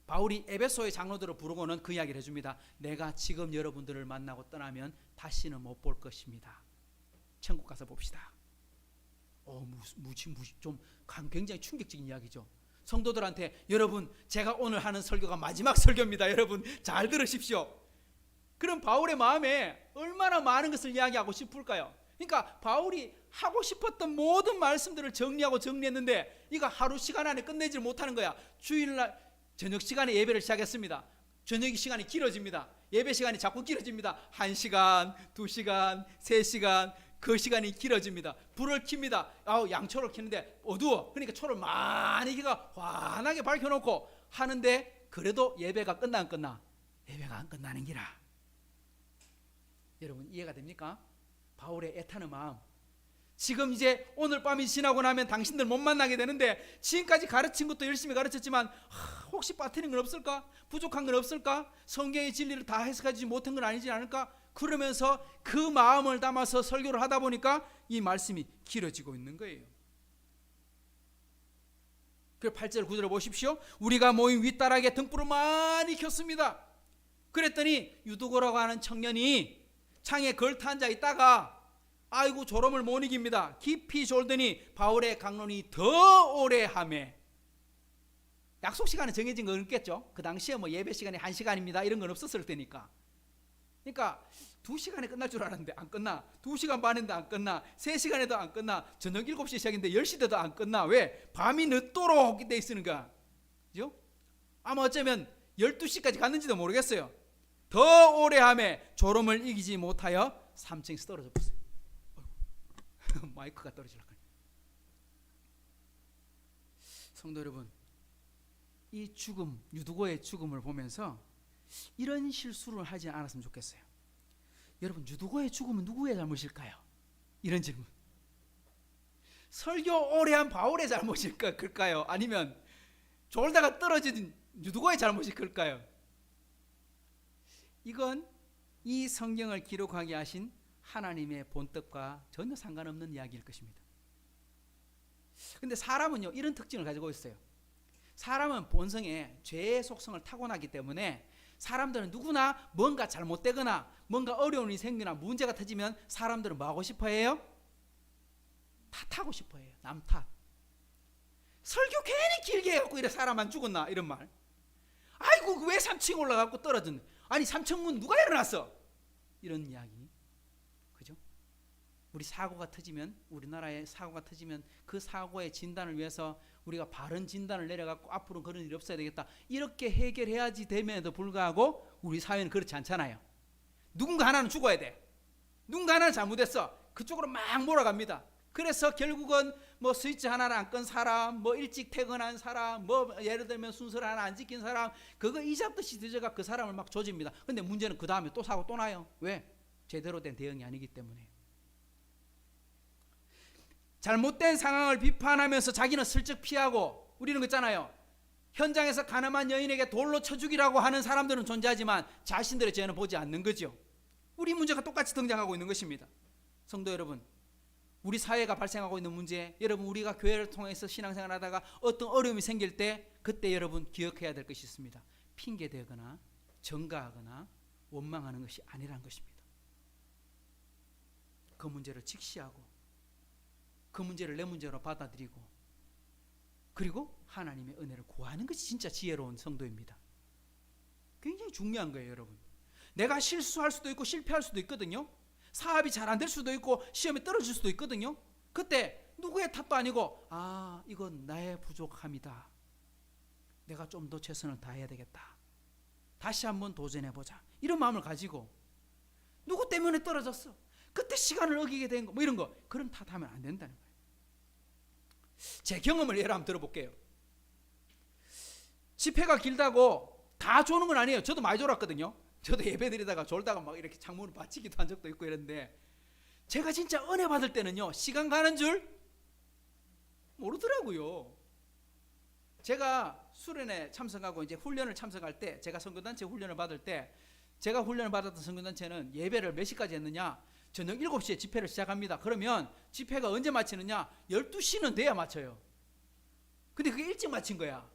바울이 에베소의 장로들을 부르고는 그 이야기를 해줍니다. 내가 지금 여러분들을 만나고 떠나면 다시는 못 볼 것입니다. 천국 가서 봅시다. 좀 굉장히 충격적인 이야기죠. 성도들한테 여러분, 제가 오늘 하는 설교가 마지막 설교입니다. 여러분 잘 들으십시오. 그럼 바울의 마음에 얼마나 많은 것을 이야기하고 싶을까요? 그러니까 바울이 하고 싶었던 모든 말씀들을 정리하고 정리했는데 이거 하루 시간 안에 끝내지 못하는 거야. 주일날 저녁 시간에 예배를 시작했습니다. 저녁 시간이 길어집니다. 예배 시간이 자꾸 길어집니다. 1시간, 2시간, 3시간, 그 시간이 길어집니다. 불을 켭니다. 양초를 켜는데 어두워. 그러니까 초를 많이 환하게 밝혀놓고 하는데 그래도 예배가 끝나 안 끝나? 예배가 안 끝나는 기라. 여러분 이해가 됩니까? 바울의 애타는 마음. 지금 이제 오늘 밤이 지나고 나면 당신들 못 만나게 되는데 지금까지 가르친 것도 열심히 가르쳤지만 혹시 빠뜨린 건 없을까? 부족한 건 없을까? 성경의 진리를 다 해석하지 못한 건 아니지 않을까? 그러면서 그 마음을 담아서 설교를 하다 보니까 이 말씀이 길어지고 있는 거예요. 그 8절 9절을 보십시오. 우리가 모인 윗다락에 등불을 많이 켰습니다. 그랬더니 유두고라고 하는 청년이 창에 걸터 앉아 있다가 아이고 졸음을 못 이깁니다. 깊이 졸더니 바울의 강론이 더 오래 하매. 약속 시간은 정해진 건 없겠죠. 그 당시에 뭐 예배 시간이 1시간입니다 이런 건 없었을 때니까. 그러니까 2시간에 끝날 줄 알았는데 안 끝나. 2시간 반인데 안 끝나. 3시간에도 안 끝나. 저녁 7시 시작인데 10시 돼도 안 끝나. 왜? 밤이 늦도록 돼 있으니까. 그죠? 아마 어쩌면 12시까지 갔는지도 모르겠어요. 더 오래 하매 졸음을 이기지 못하여 3층에서 떨어져 버렸어요. 마이크가 떨어지려고. 성도 여러분, 이 죽음, 유두고의 죽음을 보면서 이런 실수를 하지 않았으면 좋겠어요. 여러분, 유두고의 죽음은 누구의 잘못일까요? 이런 질문. 설교 오래 한 바울의 잘못일까요? 아니면 졸다가 떨어진 유두고의 잘못이 클까요? 이건 이 성경을 기록하게 하신 하나님의 본뜻과 전혀 상관없는 이야기일 것입니다. 근데 사람은요 이런 특징을 가지고 있어요. 사람은 본성에 죄의 속성을 타고나기 때문에 사람들은 누구나 뭔가 잘못되거나 뭔가 어려움이 생기나 문제가 터지면 사람들은 뭐 하고 싶어 해요? 탓하고 싶어 해요. 남 탓. 설교 괜히 길게 해갖고 이래 사람 안 죽었나 이런 말. 아이고 왜 3층 올라가고 떨어졌네. 아니 3층 문 누가 열어놨어? 이런 이야기. 그죠? 우리 사고가 터지면, 우리나라에 사고가 터지면 그 사고의 진단을 위해서 우리가 바른 진단을 내려갖고 앞으로 그런 일이 없어야 되겠다 이렇게 해결해야지 됨에도 불구하고 우리 사회는 그렇지 않잖아요. 누군가 하나는 죽어야 돼. 누군가 하나는 잘못했어. 그쪽으로 막 몰아갑니다. 그래서 결국은 뭐 스위치 하나를 안 끈 사람, 뭐 일찍 퇴근한 사람, 뭐 예를 들면 순서를 하나 안 지킨 사람, 그거 이잡듯이 뒤져가 그 사람을 막 조집니다. 근데 문제는 그 다음에 또 사고 또 나요. 왜? 제대로 된 대응이 아니기 때문에. 잘못된 상황을 비판하면서 자기는 슬쩍 피하고, 우리는 그렇잖아요. 현장에서 가늠한 여인에게 돌로 쳐 죽이라고 하는 사람들은 존재하지만 자신들의 죄는 보지 않는 거죠. 우리 문제가 똑같이 등장하고 있는 것입니다. 성도 여러분, 우리 사회가 발생하고 있는 문제, 여러분 우리가 교회를 통해서 신앙생활 하다가 어떤 어려움이 생길 때 그때 여러분 기억해야 될 것이 있습니다. 핑계대거나 전가하거나 원망하는 것이 아니라는 것입니다. 그 문제를 직시하고 그 문제를 내 문제로 받아들이고 그리고 하나님의 은혜를 구하는 것이 진짜 지혜로운 성도입니다. 굉장히 중요한 거예요, 여러분. 내가 실수할 수도 있고 실패할 수도 있거든요. 사업이 잘 안 될 수도 있고 시험에 떨어질 수도 있거든요. 그때 누구의 탓도 아니고 이건 나의 부족함이다. 내가 좀 더 최선을 다해야 되겠다. 다시 한번 도전해보자. 이런 마음을 가지고 누구 때문에 떨어졌어. 그때 시간을 어기게 된 거 뭐 이런 거 그런 탓하면 안 된다는 거예요. 제 경험을 예로 한번 들어볼게요. 집회가 길다고 다 조는 건 아니에요. 저도 많이 졸았거든요. 저도 예배 드리다가 졸다가 막 이렇게 창문을 받치기도 한 적도 있고 이랬는데 제가 진짜 은혜 받을 때는요 시간 가는 줄 모르더라고요. 제가 수련회 참석하고 이제 훈련을 참석할 때, 제가 선교단체 훈련을 받을 때, 제가 훈련을 받았던 선교단체는 예배를 몇 시까지 했느냐, 저녁 7시에 집회를 시작합니다. 그러면 집회가 언제 마치느냐, 12시는 돼야 마쳐요. 근데 그게 일찍 마친 거야.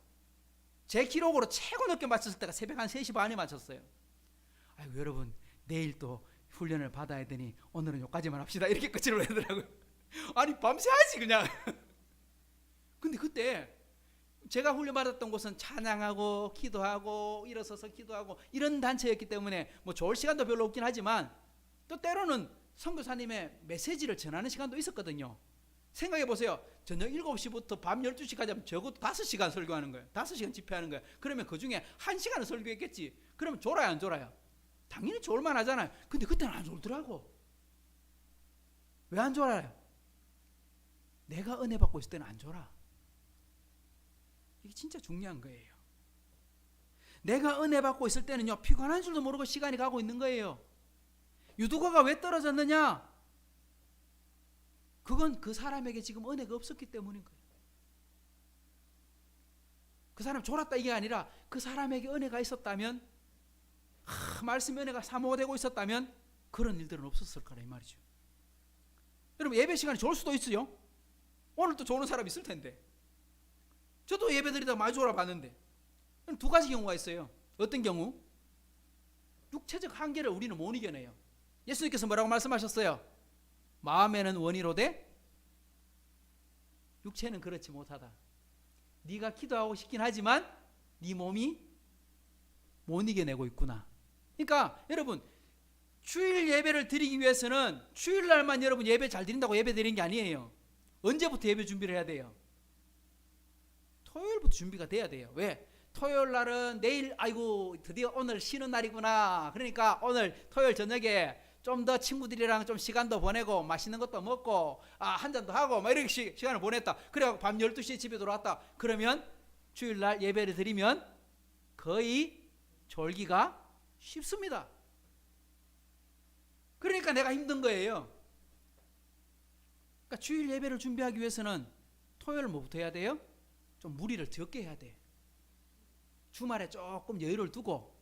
제 기록으로 최고 늦게 마쳤을 때가 새벽 한 3시 반에 마쳤어요. 아이고 여러분, 내일 또 훈련을 받아야 되니 오늘은 여기까지만 합시다 이렇게 끝을 하더라고요. 아니 밤새 하지 그냥. 근데 그때 제가 훈련 받았던 곳은 찬양하고 기도하고 일어서서 기도하고 이런 단체였기 때문에 뭐 좋을 시간도 별로 없긴 하지만 또 때로는 선교사님의 메시지를 전하는 시간도 있었거든요. 생각해 보세요. 저녁 7시부터 밤 12시까지 하면 적어도 5시간 설교하는 거예요. 5시간 집회하는 거예요. 그러면 그 중에 1시간은 설교했겠지. 그러면 졸아요, 안 졸아요? 당연히 졸만 하잖아요. 근데 그때는 안 졸더라고. 왜 안 졸아요? 내가 은혜 받고 있을 때는 안 졸아. 이게 진짜 중요한 거예요. 내가 은혜 받고 있을 때는요, 피곤한 줄도 모르고 시간이 가고 있는 거예요. 유두가가 왜 떨어졌느냐? 그건 그 사람에게 지금 은혜가 없었기 때문인 거예요. 그 사람 졸았다 이게 아니라 그 사람에게 은혜가 있었다면, 말씀의 은혜가 사모되고 있었다면 그런 일들은 없었을 거라 이 말이죠. 여러분, 예배 시간에 졸 수도 있어요. 오늘 또 조는 사람 있을 텐데. 저도 예배 드리다가 많이 졸아봤는데. 두 가지 경우가 있어요. 어떤 경우? 육체적 한계를 우리는 못 이겨내요. 예수님께서 뭐라고 말씀하셨어요? 마음에는 원이로되 육체는 그렇지 못하다. 네가 기도하고 싶긴 하지만 네 몸이 못 이겨내고 있구나. 그러니까 여러분, 주일 예배를 드리기 위해서는 주일날만 여러분 예배 잘 드린다고 예배 드리는 게 아니에요. 언제부터 예배 준비를 해야 돼요? 토요일부터 준비가 돼야 돼요. 왜? 토요일 날은 내일 아이고 드디어 오늘 쉬는 날이구나. 그러니까 오늘 토요일 저녁에 좀 더 친구들이랑 좀 시간도 보내고 맛있는 것도 먹고 한 잔도 하고 막 이렇게 시간을 보냈다. 그래갖고 밤 12시에 집에 들어왔다. 그러면 주일날 예배를 드리면 거의 졸기가 쉽습니다. 그러니까 내가 힘든 거예요. 그러니까 주일 예배를 준비하기 위해서는 토요일 뭐부터 해야 돼요? 좀 무리를 적게 해야 돼. 주말에 조금 여유를 두고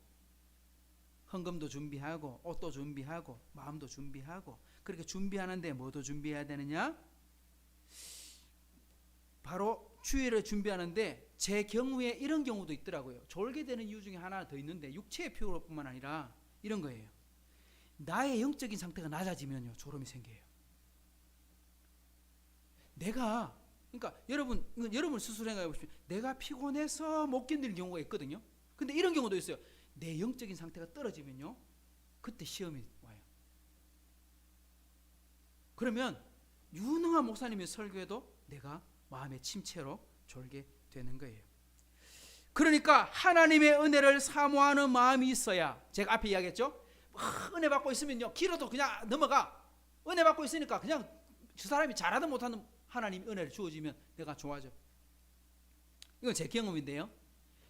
헌금도 준비하고 옷도 준비하고 마음도 준비하고 그렇게 준비하는데 뭐도 준비해야 되느냐? 바로 주일을 준비하는데 제 경우에 이런 경우도 있더라고요. 졸게 되는 이유 중에 하나 더 있는데 육체의 피로뿐만 아니라 이런 거예요. 나의 영적인 상태가 낮아지면요 졸음이 생겨요. 내가 그러니까 여러분 스스로 생각해 보십시오. 내가 피곤해서 못 견디는 경우가 있거든요. 근데 이런 경우도 있어요. 내 영적인 상태가 떨어지면요 그때 시험이 와요. 그러면 유능한 목사님의 설교에도 내가 마음의 침체로 졸게 되는 거예요. 그러니까 하나님의 은혜를 사모하는 마음이 있어야, 제가 앞에 이야기했죠. 은혜 받고 있으면요 길어도 그냥 넘어가. 은혜 받고 있으니까 그냥 저 사람이 잘하든 못하든 하나님의 은혜를 주어지면 내가 좋아져. 이건 제 경험인데요.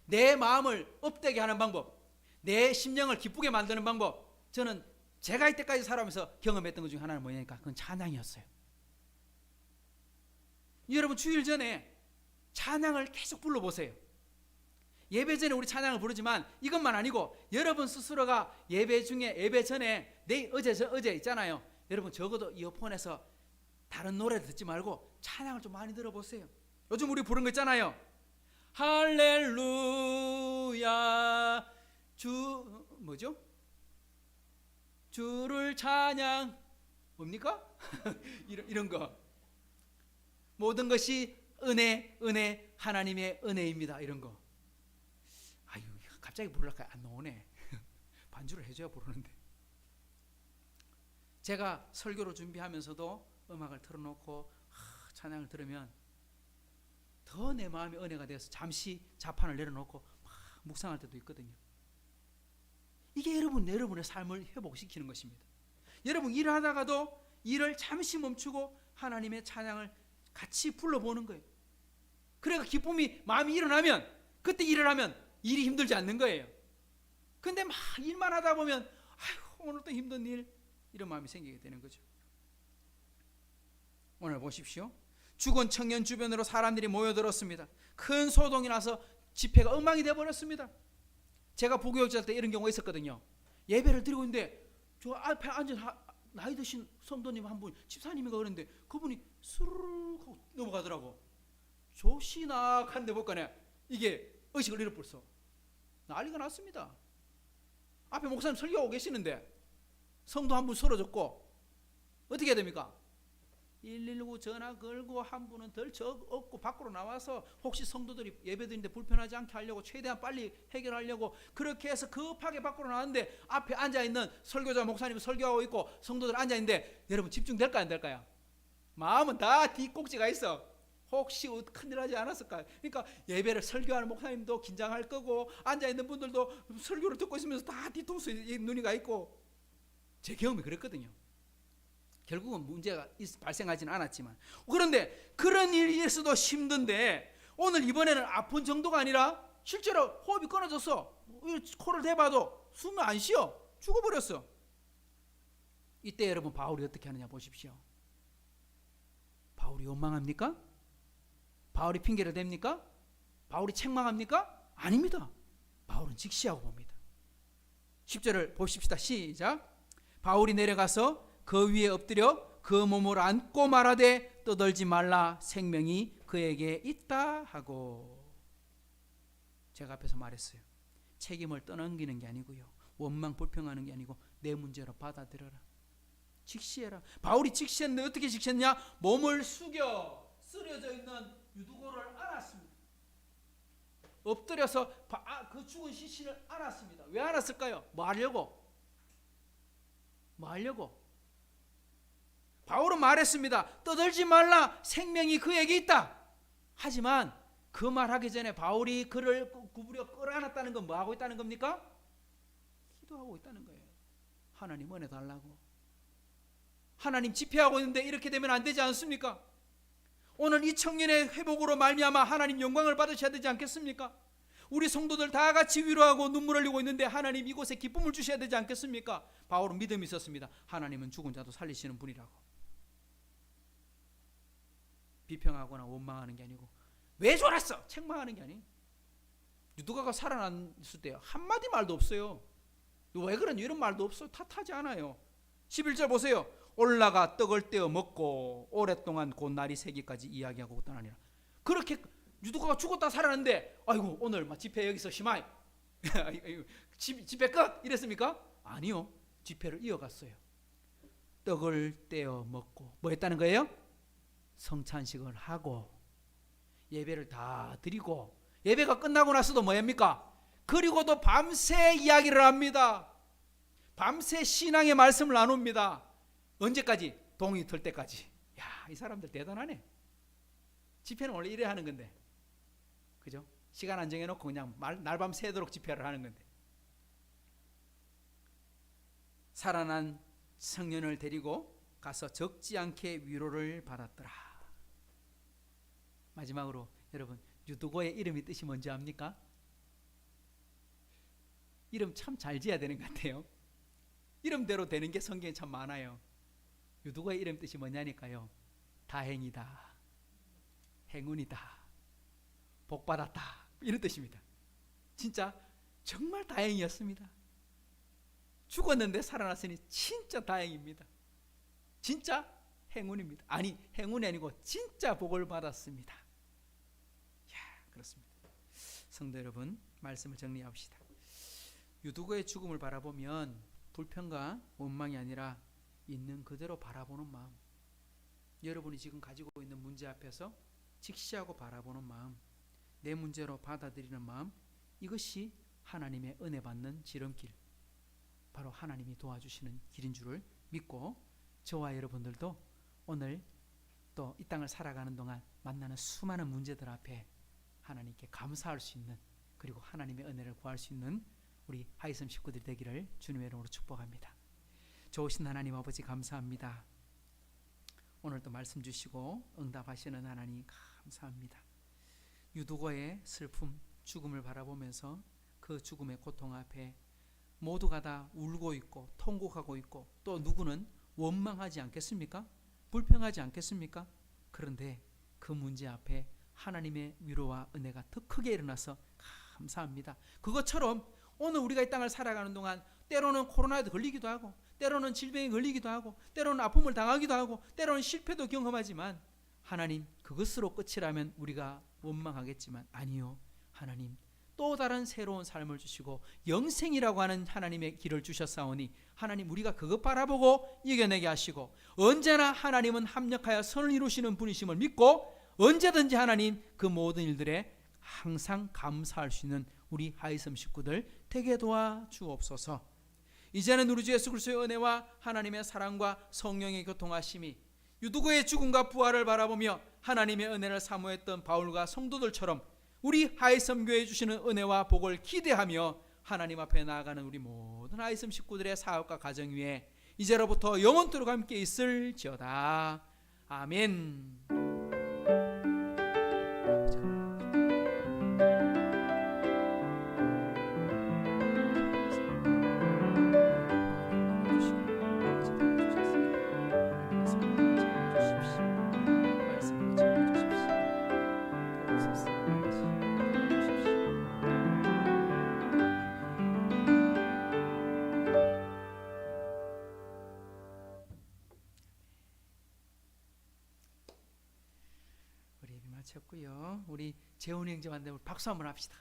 내 마음을 업되게 하는 방법, 내 심령을 기쁘게 만드는 방법, 저는 제가 이때까지 살아오면서 경험했던 것 중에 하나는 뭐냐니까 그건 찬양이었어요. 여러분 주일 전에 찬양을 계속 불러보세요. 예배 전에 우리 찬양을 부르지만 이것만 아니고 여러분 스스로가 예배 중에 예배 전에 어제 있잖아요. 여러분 적어도 이어폰에서 다른 노래를 듣지 말고 찬양을 좀 많이 들어보세요. 요즘 우리 부른 거 있잖아요. 할렐루야 뭐죠? 주를 찬양 뭡니까? 이런 거. 모든 것이 은혜 하나님의 은혜입니다. 이런 거. 아유 갑자기 부르려니까 안 나오네. 반주를 해줘야 부르는데. 제가 설교를 준비하면서도 음악을 틀어놓고 찬양을 들으면 더 내 마음이 은혜가 되어서 잠시 자판을 내려놓고 막 묵상할 때도 있거든요. 이게 여러분의 삶을 회복시키는 것입니다. 여러분 일을 하다가도 일을 잠시 멈추고 하나님의 찬양을 같이 불러보는 거예요. 그래서 기쁨이 마음이 일어나면 그때 일을 하면 일이 힘들지 않는 거예요. 근데 막 일만 하다 보면 아유 오늘 또 힘든 일 이런 마음이 생기게 되는 거죠. 오늘 보십시오. 죽은 청년 주변으로 사람들이 모여들었습니다. 큰 소동이 나서 집회가 엉망이 되어버렸습니다. 제가 부교육자 때 이런 경우가 있었거든요. 예배를 드리고 있는데 저 앞에 앉은 나이 드신 성도님 한 분, 집사님인가 그랬는데 그분이 스르륵 하고 넘어가더라고. 조시낙한데 볼까네 이게 의식을 잃어버렸어. 난리가 났습니다. 앞에 목사님 설교하고 계시는데 성도 한 분 쓰러졌고 어떻게 해야 됩니까? 119 전화 걸고 한 분은 덜 없고 밖으로 나와서 혹시 성도들이 예배드리는데 불편하지 않게 하려고 최대한 빨리 해결하려고 그렇게 해서 급하게 밖으로 나왔는데 앞에 앉아있는 설교자 목사님이 설교하고 있고 성도들 앉아있는데 여러분 집중될까요 안 될까요? 마음은 다 뒷꼭지가 있어. 혹시 큰일 하지 않았을까요? 그러니까 예배를 설교하는 목사님도 긴장할 거고 앉아있는 분들도 설교를 듣고 있으면서 다 뒤통수에 눈이 가 있고 제 경험이 그랬거든요. 결국은 문제가 발생하지는 않았지만 그런데 그런 일에서도 힘든데 오늘 이번에는 아픈 정도가 아니라 실제로 호흡이 끊어졌어. 코를 대봐도 숨이 안 쉬어. 죽어버렸어. 이때 여러분 바울이 어떻게 하느냐 보십시오. 바울이 원망합니까? 바울이 핑계를 댑니까? 바울이 책망합니까? 아닙니다. 바울은 직시하고 봅니다. 10절을 보십시다. 시작. 바울이 내려가서 그 위에 엎드려 그 몸을 안고 말하되 떠들지 말라 생명이 그에게 있다 하고. 제가 앞에서 말했어요. 책임을 떠넘기는 게 아니고요. 원망 불평하는 게 아니고 내 문제로 받아들여라. 직시해라. 바울이 직시했는데 어떻게 직시했냐? 몸을 숙여 쓰러져 있는 유두고를 안았습니다. 엎드려서 그 죽은 시신을 안았습니다. 왜 안았을까요? 뭐 하려고? 바울은 말했습니다. 떠들지 말라 생명이 그에게 있다. 하지만 그 말하기 전에 바울이 그를 구부려 끌어안았다는 건 뭐 하고 있다는 겁니까? 기도하고 있다는 거예요. 하나님 은혜 달라고. 하나님 집회하고 있는데 이렇게 되면 안 되지 않습니까? 오늘 이 청년의 회복으로 말미암아 하나님 영광을 받으셔야 되지 않겠습니까? 우리 성도들 다 같이 위로하고 눈물 흘리고 있는데 하나님 이곳에 기쁨을 주셔야 되지 않겠습니까? 바울은 믿음이 있었습니다. 하나님은 죽은 자도 살리시는 분이라고. 비평하거나 원망하는 게 아니고 왜 졸았어? 책망하는 게 아니에요. 유두가가 살아났을 때 한마디 말도 없어요. 왜 그러니 이런 말도 없어요. 탓하지 않아요. 11절 보세요. 올라가 떡을 떼어 먹고 오랫동안 곧 날이 새기까지 이야기하고 떠나니라. 그렇게 유두가가 죽었다 살아났는데 아이고 오늘 막 집회 여기서 심하이 집회 끝 이랬습니까? 아니요. 집회를 이어갔어요. 떡을 떼어 먹고 뭐 했다는 거예요? 성찬식을 하고 예배를 다 드리고 예배가 끝나고 나서도 뭐 합니까? 그리고도 밤새 이야기를 합니다. 밤새 신앙의 말씀을 나눕니다. 언제까지? 동이 틀 때까지. 야, 이 사람들 대단하네. 집회는 원래 이래 하는 건데, 그죠? 시간 안 정해놓고 그냥 날밤 새도록 집회를 하는 건데. 살아난 청년을 데리고 가서 적지 않게 위로를 받았더라. 마지막으로 여러분, 유두고의 이름이 뜻이 뭔지 압니까? 이름 참 잘 지어야 되는 것 같아요. 이름대로 되는 게 성경에 참 많아요. 유두고의 이름 뜻이 뭐냐니까요. 다행이다, 행운이다, 복받았다 이런 뜻입니다. 진짜 정말 다행이었습니다. 죽었는데 살아났으니 진짜 다행입니다. 진짜 행운입니다. 아니, 행운이 아니고 진짜 복을 받았습니다. 그렇습니다. 성도 여러분, 말씀을 정리합시다. 유두고의 죽음을 바라보면 불평과 원망이 아니라 있는 그대로 바라보는 마음, 여러분이 지금 가지고 있는 문제 앞에서 직시하고 바라보는 마음, 내 문제로 받아들이는 마음, 이것이 하나님의 은혜 받는 지름길, 바로 하나님이 도와주시는 길인 줄을 믿고 저와 여러분들도 오늘 또 이 땅을 살아가는 동안 만나는 수많은 문제들 앞에 하나님께 감사할 수 있는, 그리고 하나님의 은혜를 구할 수 있는 우리 하이섬 식구들이 되기를 주님의 이름으로 축복합니다. 좋으신 하나님 아버지 감사합니다. 오늘도 말씀 주시고 응답하시는 하나님 감사합니다. 유두고의 슬픔, 죽음을 바라보면서 그 죽음의 고통 앞에 모두가 다 울고 있고 통곡하고 있고, 또 누구는 원망하지 않겠습니까? 불평하지 않겠습니까? 그런데 그 문제 앞에 하나님의 위로와 은혜가 더 크게 일어나서 감사합니다. 그것처럼 오늘 우리가 이 땅을 살아가는 동안 때로는 코로나에도 걸리기도 하고, 때로는 질병에 걸리기도 하고, 때로는 아픔을 당하기도 하고, 때로는 실패도 경험하지만 하나님, 그것으로 끝이라면 우리가 원망하겠지만 아니요, 하나님 또 다른 새로운 삶을 주시고 영생이라고 하는 하나님의 길을 주셨사오니 하나님 우리가 그것 바라보고 이겨내게 하시고 언제나 하나님은 합력하여 선을 이루시는 분이심을 믿고 언제든지 하나님 그 모든 일들에 항상 감사할 수 있는 우리 하이섬 식구들 되게 도와주옵소서. 이제는 우리 주 예수 그리스도의 은혜와 하나님의 사랑과 성령의 교통하심이 유두고의 죽음과 부활을 바라보며 하나님의 은혜를 사모했던 바울과 성도들처럼 우리 하이섬 교회에 주시는 은혜와 복을 기대하며 하나님 앞에 나아가는 우리 모든 하이섬 식구들의 사업과 가정 위에 이제로부터 영원토록 함께 있을지어다. 아멘. 우리 예배 마쳤고요. 우리 재훈이 형제한테 박수 한번 합시다.